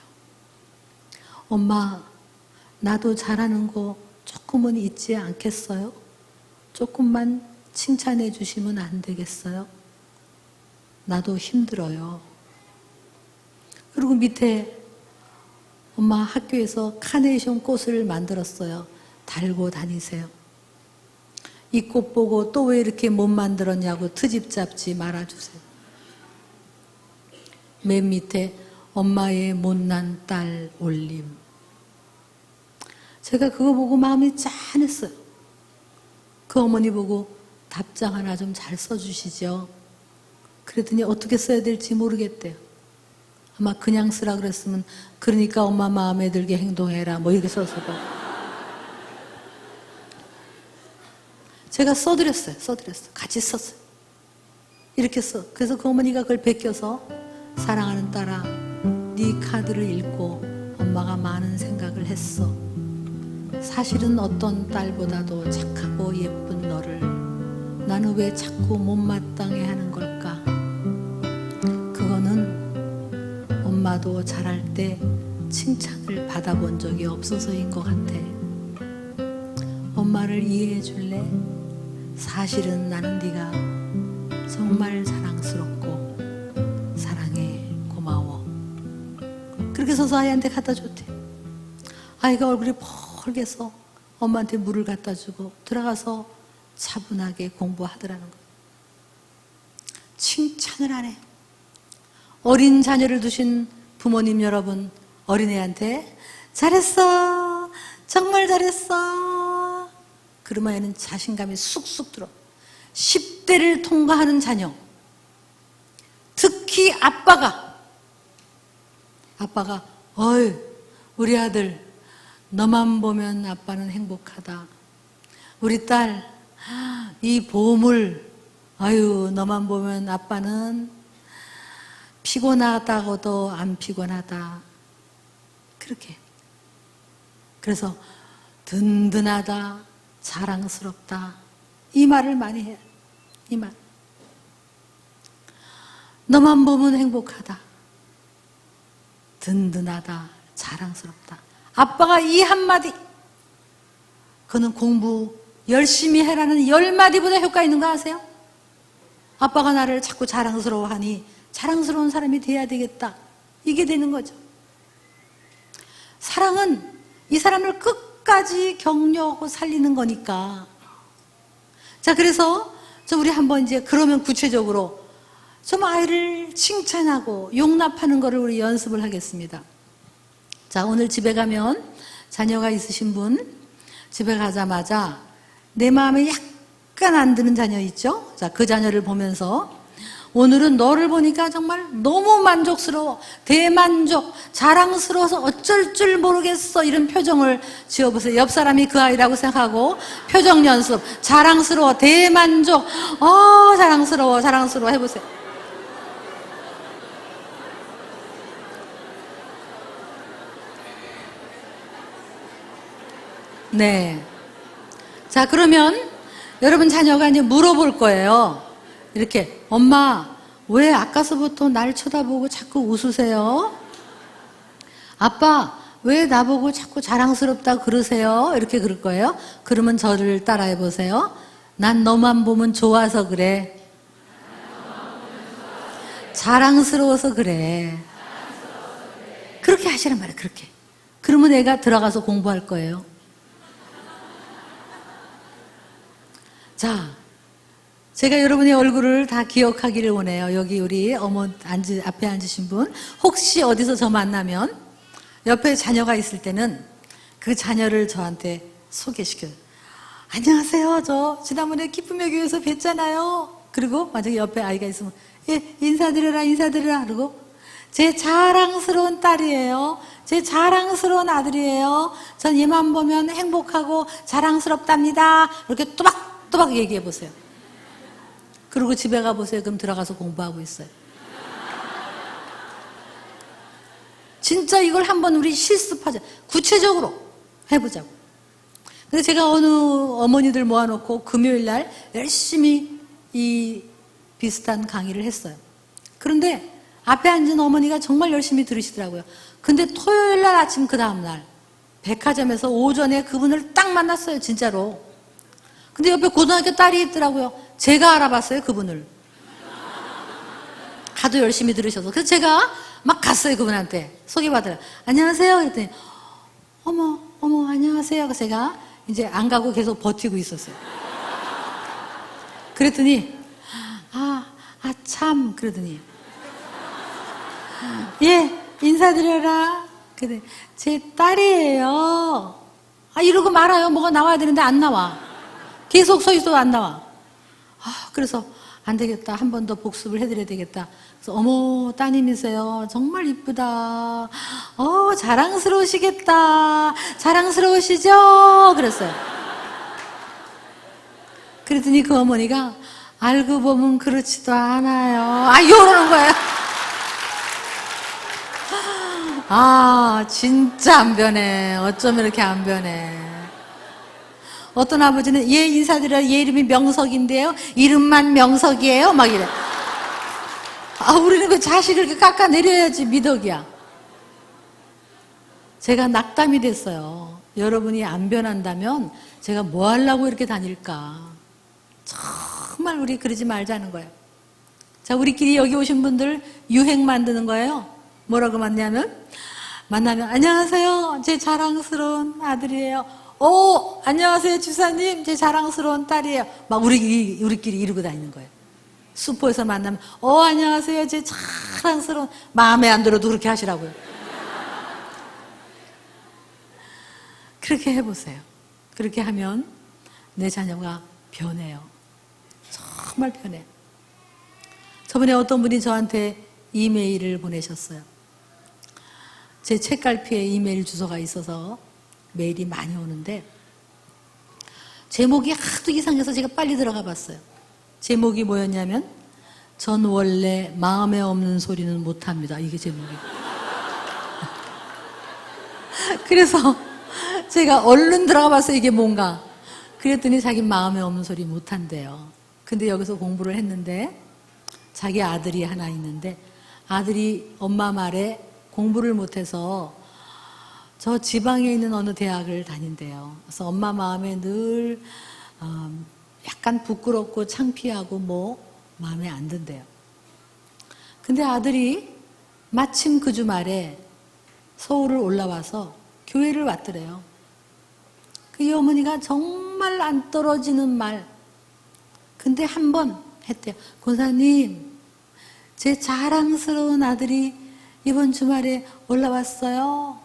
엄마, 나도 잘하는 거 조금은 있지 않겠어요? 조금만 칭찬해 주시면 안 되겠어요? 나도 힘들어요. 그리고 밑에 엄마 학교에서 카네이션 꽃을 만들었어요. 달고 다니세요. 이 꽃 보고 또 왜 이렇게 못 만들었냐고 트집 잡지 말아주세요. 맨 밑에 엄마의 못난 딸 올림. 제가 그거 보고 마음이 짠했어요. 그 어머니 보고 답장 하나 좀 잘 써주시죠. 그랬더니 어떻게 써야 될지 모르겠대요. 아마 그냥 쓰라 그랬으면 그러니까 엄마 마음에 들게 행동해라 뭐 이렇게 써서 제가 써드렸어요. 같이 썼어요. 이렇게 써. 그래서 그 어머니가 그걸 베껴서 사랑하는 딸아, 네 카드를 읽고 엄마가 많은 생각을 했어. 사실은 어떤 딸보다도 착하고 예쁜 너를 나는 왜 자꾸 못마땅해 하는 걸까? 그거는 엄마도 잘할 때 칭찬을 받아본 적이 없어서인 것 같아. 엄마를 이해해 줄래? 사실은 나는 네가 정말 사랑스럽고 사랑해, 고마워. 그렇게 써서 아이한테 갖다 줬대. 아이가 얼굴이 펄개서 엄마한테 물을 갖다 주고 들어가서 차분하게 공부하더라는 거예요. 칭찬을 안 해. 어린 자녀를 두신 부모님 여러분, 어린애한테 잘했어, 정말 잘했어. 그러면 애는 자신감이 쑥쑥 들어. 10대를 통과하는 자녀, 특히 아빠가 어이 우리 아들 너만 보면 아빠는 행복하다. 우리 딸 이 보물 아유 너만 보면 아빠는 피곤하다고도 안 피곤하다. 그렇게. 그래서 든든하다, 자랑스럽다 이 말을 많이 해요. 이 말. 너만 보면 행복하다, 든든하다, 자랑스럽다. 아빠가 이 한마디, 그는 공부 열심히 해라는 10마디보다 효과 있는 거 아세요? 아빠가 나를 자꾸 자랑스러워하니 자랑스러운 사람이 돼야 되겠다. 이게 되는 거죠. 사랑은 이 사람을 끝까지 격려하고 살리는 거니까. 자, 그래서 우리 한번 이제 그러면 구체적으로 좀 아이를 칭찬하고 용납하는 거를 우리 연습을 하겠습니다. 자, 오늘 집에 가면 자녀가 있으신 분 집에 가자마자 내 마음에 약간 안 드는 자녀 있죠? 자, 그 자녀를 보면서 오늘은 너를 보니까 정말 너무 만족스러워, 대만족, 자랑스러워서 어쩔 줄 모르겠어 이런 표정을 지어보세요. 옆 사람이 그 아이라고 생각하고 표정 연습, 자랑스러워, 대만족, 자랑스러워 해보세요. 네. 자, 그러면 여러분 자녀가 이제 물어볼 거예요. 이렇게, 엄마, 왜 아까서부터 날 쳐다보고 자꾸 웃으세요? 아빠, 왜 나보고 자꾸 자랑스럽다 그러세요? 이렇게 그럴 거예요. 그러면 저를 따라해 보세요. 난 너만 보면 좋아서 그래. 자랑스러워서 그래. 그렇게 하시란 말이에요. 그렇게. 그러면 애가 들어가서 공부할 거예요. 자, 제가 여러분의 얼굴을 다 기억하기를 원해요. 여기 우리 앞에 앉으신 분, 혹시 어디서 저 만나면 옆에 자녀가 있을 때는 그 자녀를 저한테 소개시켜요. 안녕하세요. 저 지난번에 기쁨의 교회에서 뵀잖아요. 그리고 만약에 옆에 아이가 있으면 예, 인사드려라. 그리고 제 자랑스러운 딸이에요. 제 자랑스러운 아들이에요. 전 얘만 보면 행복하고 자랑스럽답니다. 이렇게 또박또박 얘기해 보세요. 그리고 집에 가보세요. 그럼 들어가서 공부하고 있어요. 진짜 이걸 한번 우리 실습하자. 구체적으로 해보자고. 근데 제가 어느 어머니들 모아놓고 금요일 날 열심히 이 비슷한 강의를 했어요. 그런데 앞에 앉은 어머니가 정말 열심히 들으시더라고요. 근데 토요일 날 아침 그 다음날 백화점에서 오전에 그분을 딱 만났어요. 진짜로. 근데 옆에 고등학교 딸이 있더라고요. 제가 알아봤어요. 그분을. 하도 열심히 들으셔서. 그래서 제가 막 갔어요. 그분한테 소개받으러. 안녕하세요. 그랬더니 어머 안녕하세요. 그래서 제가 이제 안 가고 계속 버티고 있었어요. 그랬더니 참 그러더니 예 인사드려라. 그래 제 딸이에요. 이러고 말아요. 뭐가 나와야 되는데 안 나와. 계속 서 있어도 안 나와. 그래서 안 되겠다. 한 번 더 복습을 해드려야 되겠다. 그래서 어머 따님이세요. 정말 이쁘다. 자랑스러우시겠다. 자랑스러우시죠? 그랬어요. 그랬더니 그 어머니가 알고 보면 그렇지도 않아요. 이러는 거예요. 진짜 안 변해. 어쩜 이렇게 안 변해. 어떤 아버지는 얘 인사드려. 얘 이름이 명석인데요. 이름만 명석이에요. 막 이래. 우리는 그 자식을 이렇게 깎아내려야지 미덕이야. 제가 낙담이 됐어요. 여러분이 안 변한다면 제가 뭐 하려고 이렇게 다닐까. 정말 우리 그러지 말자는 거예요. 자, 우리끼리 여기 오신 분들 유행 만드는 거예요. 뭐라고 만나면 안녕하세요. 제 자랑스러운 아들이에요. 안녕하세요 주사님. 제 자랑스러운 딸이에요. 막 우리끼리 이러고 다니는 거예요. 슈퍼에서 만나면 안녕하세요. 제 자랑스러운. 마음에 안 들어도 그렇게 하시라고요. 그렇게 해보세요. 그렇게 하면 내 자녀가 변해요. 정말 변해요. 저번에 어떤 분이 저한테 이메일을 보내셨어요. 제 책갈피에 이메일 주소가 있어서 메일이 많이 오는데 제목이 하도 이상해서 제가 빨리 들어가 봤어요. 제목이 뭐였냐면 전 원래 마음에 없는 소리는 못합니다. 이게 제목이에요. 그래서 제가 얼른 들어가 봤어요. 이게 뭔가. 그랬더니 자기 마음에 없는 소리 못한대요. 근데 여기서 공부를 했는데 자기 아들이 하나 있는데 아들이 엄마 말에 공부를 못해서 저 지방에 있는 어느 대학을 다닌대요. 그래서 엄마 마음에 늘 약간 부끄럽고 창피하고 마음에 안 든대요. 근데 아들이 마침 그 주말에 서울을 올라와서 교회를 왔더래요. 그 어머니가 정말 안 떨어지는 말. 근데 한 번 했대요. 권사님, 제 자랑스러운 아들이 이번 주말에 올라왔어요.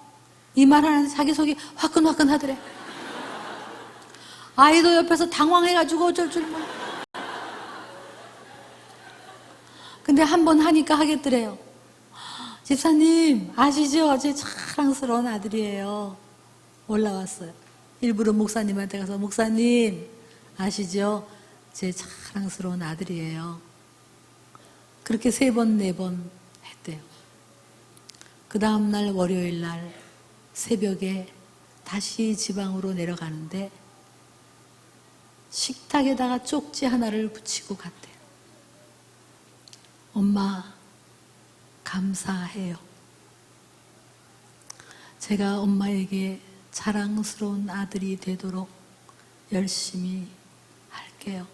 이 말 하는데 자기 속이 화끈화끈 하더래. 아이도 옆에서 당황해가지고 어쩔 줄 몰라. 근데 한 번 하니까 하겠더래요. 집사님 아시죠? 제 자랑스러운 아들이에요. 올라왔어요. 일부러 목사님한테 가서 목사님 아시죠? 제 자랑스러운 아들이에요. 그렇게 3번, 4번 했대요. 그 다음날 월요일날 새벽에 다시 지방으로 내려가는데 식탁에다가 쪽지 하나를 붙이고 갔대요. 엄마 감사해요. 제가 엄마에게 자랑스러운 아들이 되도록 열심히 할게요.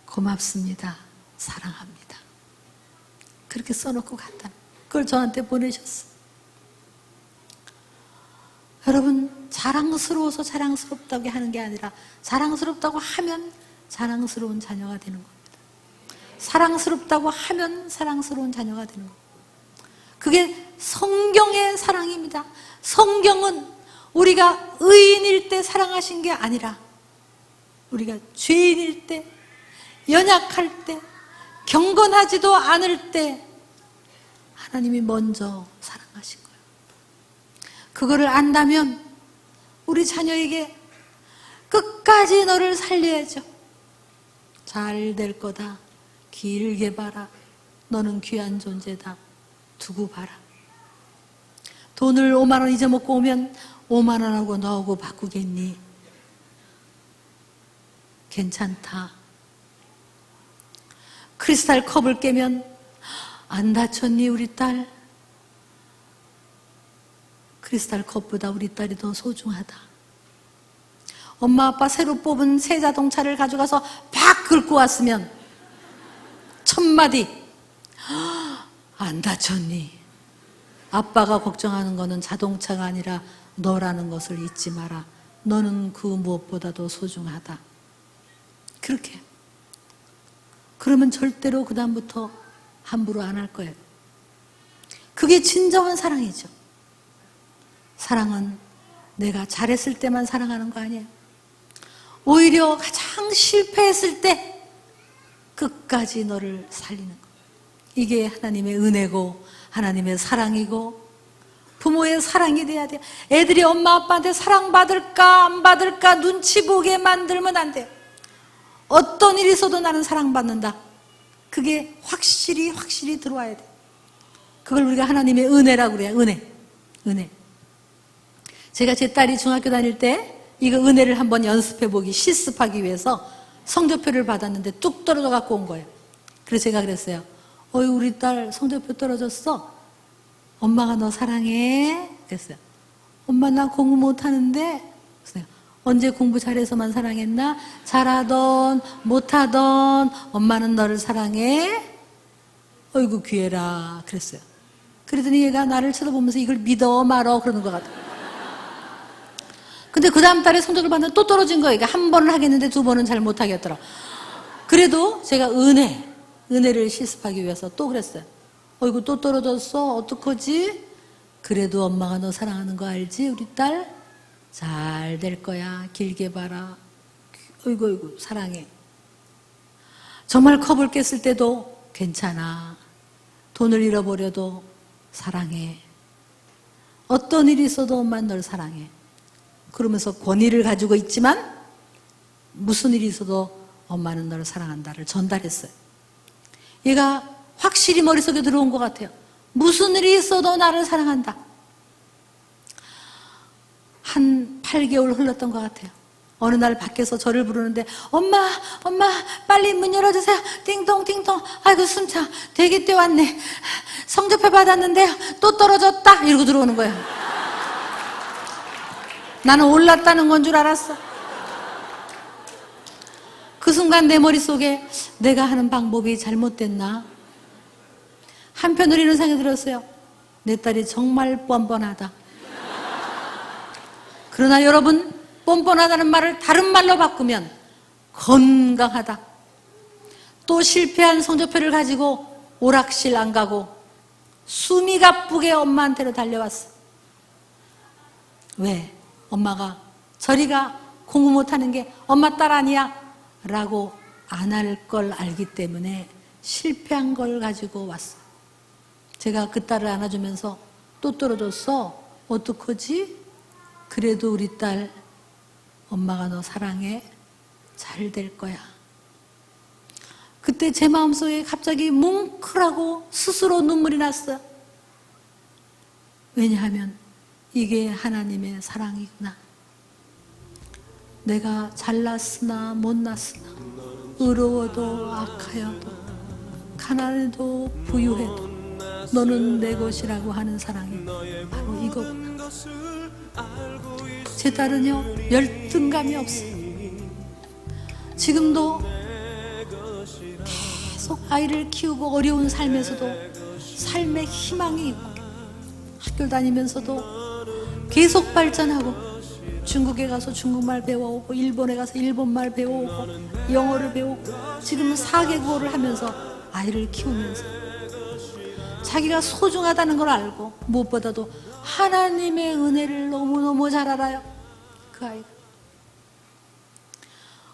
고맙습니다. 사랑합니다. 그렇게 써놓고 갔다. 그걸 저한테 보내셨어요. 여러분, 자랑스러워서 자랑스럽다고 하는 게 아니라 자랑스럽다고 하면 자랑스러운 자녀가 되는 겁니다. 사랑스럽다고 하면 사랑스러운 자녀가 되는 겁니다. 그게 성경의 사랑입니다. 성경은 우리가 의인일 때 사랑하신 게 아니라 우리가 죄인일 때, 연약할 때, 경건하지도 않을 때 하나님이 먼저 사랑하신 거예요. 그거를 안다면 우리 자녀에게 끝까지 너를 살려야죠. 잘 될 거다. 길게 봐라. 너는 귀한 존재다. 두고 봐라. 돈을 5만 원 잊어먹고 오면 5만 원하고 너하고 바꾸겠니? 괜찮다. 크리스탈 컵을 깨면 안 다쳤니 우리 딸? 크리스탈 컵보다 우리 딸이 더 소중하다. 엄마 아빠 새로 뽑은 새 자동차를 가져가서 팍 긁고 왔으면 첫마디 안 다쳤니? 아빠가 걱정하는 거는 자동차가 아니라 너라는 것을 잊지 마라. 너는 그 무엇보다도 소중하다. 그렇게. 그러면 절대로 그 다음부터 함부로 안 할 거예요. 그게 진정한 사랑이죠. 사랑은 내가 잘했을 때만 사랑하는 거 아니에요. 오히려 가장 실패했을 때 끝까지 너를 살리는 거. 이게 하나님의 은혜고 하나님의 사랑이고 부모의 사랑이 돼야 돼요. 애들이 엄마 아빠한테 사랑받을까 안 받을까 눈치 보게 만들면 안 돼요. 어떤 일이 있어도 나는 사랑받는다. 그게 확실히 들어와야 돼요. 그걸 우리가 하나님의 은혜라고 그래요. 은혜. 제가 제 딸이 중학교 다닐 때 이거 은혜를 한번 연습해 보기, 실습하기 위해서 성적표를 받았는데 뚝 떨어져 갖고 온 거예요. 그래서 제가 그랬어요. 어이 우리 딸 성적표 떨어졌어. 엄마가 너 사랑해. 그랬어요. 엄마 나 공부 못하는데. 그랬어요. 언제 공부 잘해서만 사랑했나? 잘하던 못하던 엄마는 너를 사랑해. 어이구 귀해라. 그랬어요. 그러더니 얘가 나를 쳐다보면서 이걸 믿어 말어 그러는 것 같아요. 근데 그 다음 달에 성적을 받는데 또 떨어진 거예요. 그러니까 한 번은 하겠는데 두 번은 잘 못하겠더라. 그래도 제가 은혜를 실습하기 위해서 또 그랬어요. 어이구 또 떨어졌어. 어떡하지? 그래도 엄마가 너 사랑하는 거 알지? 우리 딸? 잘 될 거야. 길게 봐라. 어이구 사랑해. 정말 컵을 깼을 때도 괜찮아. 돈을 잃어버려도 사랑해. 어떤 일이 있어도 엄마는 널 사랑해. 그러면서 권위를 가지고 있지만 무슨 일이 있어도 엄마는 너를 사랑한다를 전달했어요. 얘가 확실히 머릿속에 들어온 것 같아요. 무슨 일이 있어도 나를 사랑한다. 한 8개월 흘렀던 것 같아요. 어느 날 밖에서 저를 부르는데 엄마 빨리 문 열어주세요. 띵동 아이고 숨차 대기 때 왔네. 성적표 받았는데요 또 떨어졌다 이러고 들어오는 거예요. 나는 올랐다는 건 줄 알았어. 그 순간 내 머릿속에 내가 하는 방법이 잘못됐나? 한편으로 이런 생각이 들었어요. 내 딸이 정말 뻔뻔하다. 그러나 여러분, 뻔뻔하다는 말을 다른 말로 바꾸면 건강하다. 또 실패한 성적표를 가지고 오락실 안 가고 숨이 가쁘게 엄마한테로 달려왔어. 왜? 엄마가 저리가 공부 못하는 게 엄마 딸 아니야 라고 안 할 걸 알기 때문에 실패한 걸 가지고 왔어. 제가 그 딸을 안아주면서 또 떨어졌어. 어떡하지? 그래도 우리 딸 엄마가 너 사랑해. 잘 될 거야. 그때 제 마음속에 갑자기 뭉클하고 스스로 눈물이 났어요. 왜냐하면 이게 하나님의 사랑이구나. 내가 잘났으나 못났으나 의로워도 악하여도 가난해도 부유해도 너는 내 것이라고 하는 사랑이 바로 이거구나. 제 딸은요 열등감이 없어요. 지금도 계속 아이를 키우고 어려운 삶에서도 삶의 희망이 있고 학교 다니면서도 계속 발전하고 중국에 가서 중국말 배워오고 일본에 가서 일본말 배워오고 영어를 배우고 지금은 4개국어를 하면서 아이를 키우면서 자기가 소중하다는 걸 알고 무엇보다도 하나님의 은혜를 너무너무 잘 알아요. 그 아이가.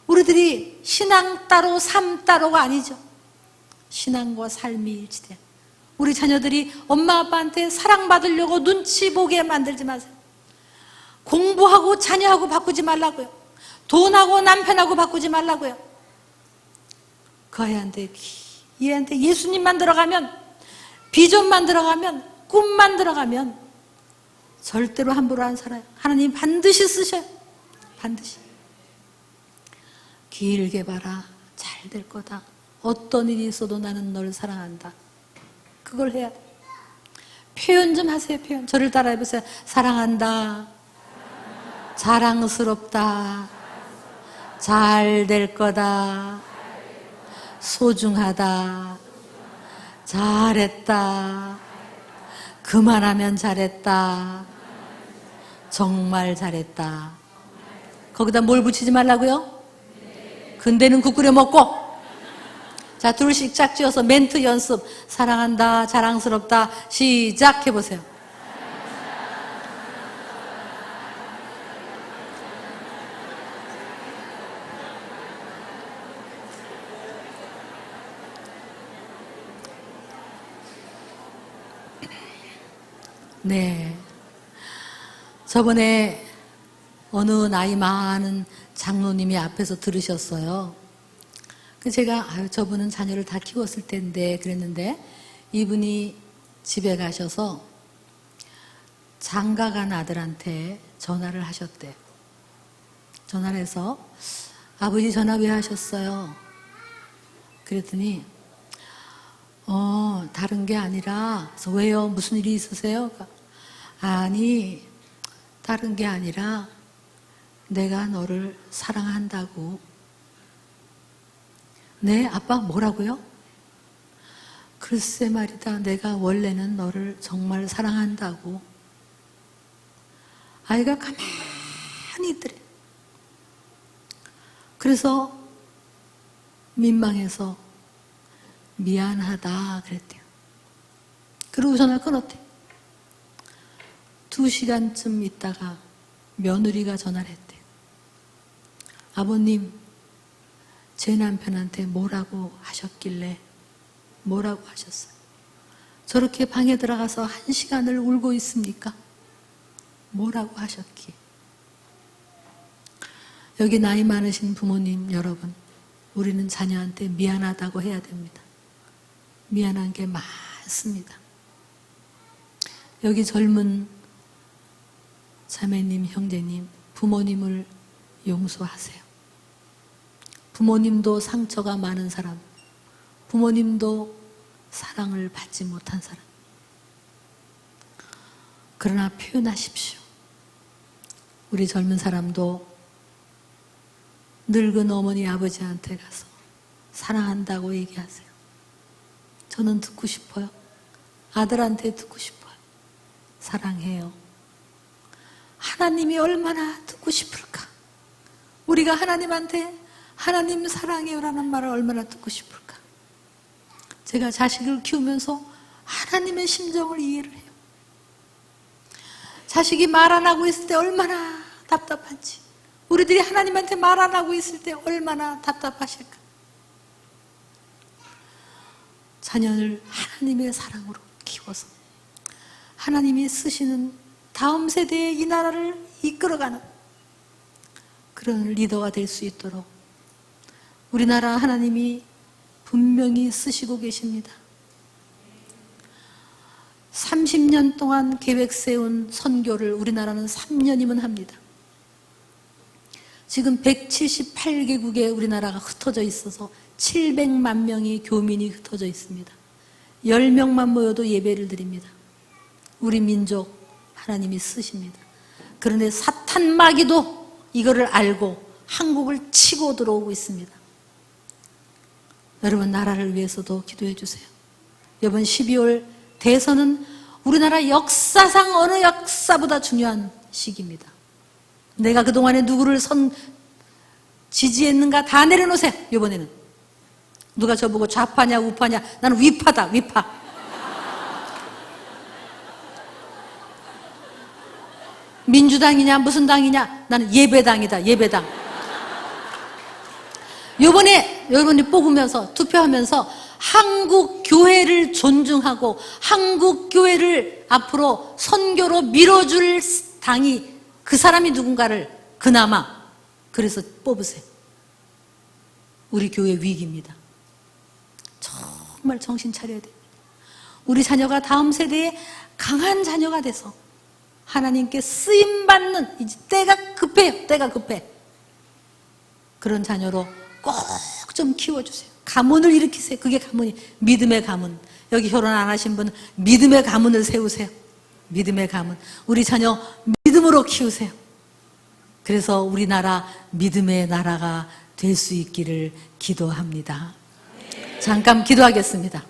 우리들이 신앙 따로 삶 따로가 아니죠. 신앙과 삶이 일치돼요. 우리 자녀들이 엄마 아빠한테 사랑받으려고 눈치 보게 만들지 마세요. 공부하고 자녀하고 바꾸지 말라고요. 돈하고 남편하고 바꾸지 말라고요. 그 아이한테, 얘한테 예수님만 들어가면, 비전만 들어가면, 꿈만 들어가면 절대로 함부로 안 살아요. 하나님 반드시 쓰셔요. 반드시. 길게 봐라. 잘 될 거다. 어떤 일이 있어도 나는 널 사랑한다. 그걸 해야 돼. 표현 좀 하세요. 표현. 저를 따라해 보세요. 사랑한다. 자랑스럽다. 잘 될 거다. 소중하다. 잘했다. 그만하면 잘했다. 정말 잘했다. 거기다 뭘 붙이지 말라고요? 근대는 국 끓여 먹고. 자, 둘씩 짝지어서 멘트 연습. 사랑한다, 자랑스럽다. 시작해보세요. 네. 저번에 어느 나이 많은 장로님이 앞에서 들으셨어요. 제가 저분은 자녀를 다 키웠을 텐데 그랬는데 이분이 집에 가셔서 장가간 아들한테 전화를 하셨대요. 전화를 해서 아버지 전화 왜 하셨어요? 그랬더니 다른 게 아니라 그래서 왜요? 무슨 일이 있으세요? 아니 다른 게 아니라 내가 너를 사랑한다고. 네, 아빠 뭐라고요? 글쎄 말이다. 내가 원래는 너를 정말 사랑한다고. 아이가 가만히 있더래. 그래서 민망해서 미안하다 그랬대요. 그리고 전화를 끊었대요. 2시간쯤 있다가 며느리가 전화를 했대요. 아버님, 제 남편한테 뭐라고 하셨길래 뭐라고 하셨어요? 저렇게 방에 들어가서 1시간을 울고 있습니까? 뭐라고 하셨기에? 여기 나이 많으신 부모님 여러분, 우리는 자녀한테 미안하다고 해야 됩니다. 미안한 게 많습니다. 여기 젊은 자매님, 형제님, 부모님을 용서하세요. 부모님도 상처가 많은 사람, 부모님도 사랑을 받지 못한 사람. 그러나 표현하십시오. 우리 젊은 사람도 늙은 어머니 아버지한테 가서 사랑한다고 얘기하세요. 저는 듣고 싶어요. 아들한테 듣고 싶어요. 사랑해요. 하나님이 얼마나 듣고 싶을까? 우리가 하나님한테 하나님 사랑해요라는 말을 얼마나 듣고 싶을까? 제가 자식을 키우면서 하나님의 심정을 이해를 해요. 자식이 말 안 하고 있을 때 얼마나 답답한지, 우리들이 하나님한테 말 안 하고 있을 때 얼마나 답답하실까? 자녀를 하나님의 사랑으로 키워서 하나님이 쓰시는 다음 세대의 이 나라를 이끌어가는 그런 리더가 될 수 있도록 우리나라 하나님이 분명히 쓰시고 계십니다. 30년 동안 계획 세운 선교를 우리나라는 3년이면 합니다. 지금 178개국에 우리나라가 흩어져 있어서 700만 명의 교민이 흩어져 있습니다. 10명만 모여도 예배를 드립니다. 우리 민족 하나님이 쓰십니다. 그런데 사탄 마귀도 이거를 알고 한국을 치고 들어오고 있습니다. 여러분 나라를 위해서도 기도해 주세요. 이번 12월 대선은 우리나라 역사상 어느 역사보다 중요한 시기입니다. 내가 그동안에 누구를 지지했는가 다 내려놓으세요. 이번에는 누가 저보고 좌파냐 우파냐, 나는 위파다. 위파. 민주당이냐 무슨 당이냐, 나는 예배당이다. 예배당. 이번에 여러분이 뽑으면서 투표하면서 한국 교회를 존중하고 한국 교회를 앞으로 선교로 밀어줄 당이, 그 사람이 누군가를 그나마 그래서 뽑으세요. 우리 교회 위기입니다. 정말 정신 차려야 됩니다. 우리 자녀가 다음 세대에 강한 자녀가 돼서 하나님께 쓰임받는, 이제 때가 급해요. 때가 급해. 그런 자녀로 꼭 좀 키워주세요. 가문을 일으키세요. 그게 가문이, 믿음의 가문. 여기 결혼 안 하신 분은 믿음의 가문을 세우세요. 믿음의 가문. 우리 자녀 믿음으로 키우세요. 그래서 우리나라 믿음의 나라가 될 수 있기를 기도합니다. 잠깐 기도하겠습니다.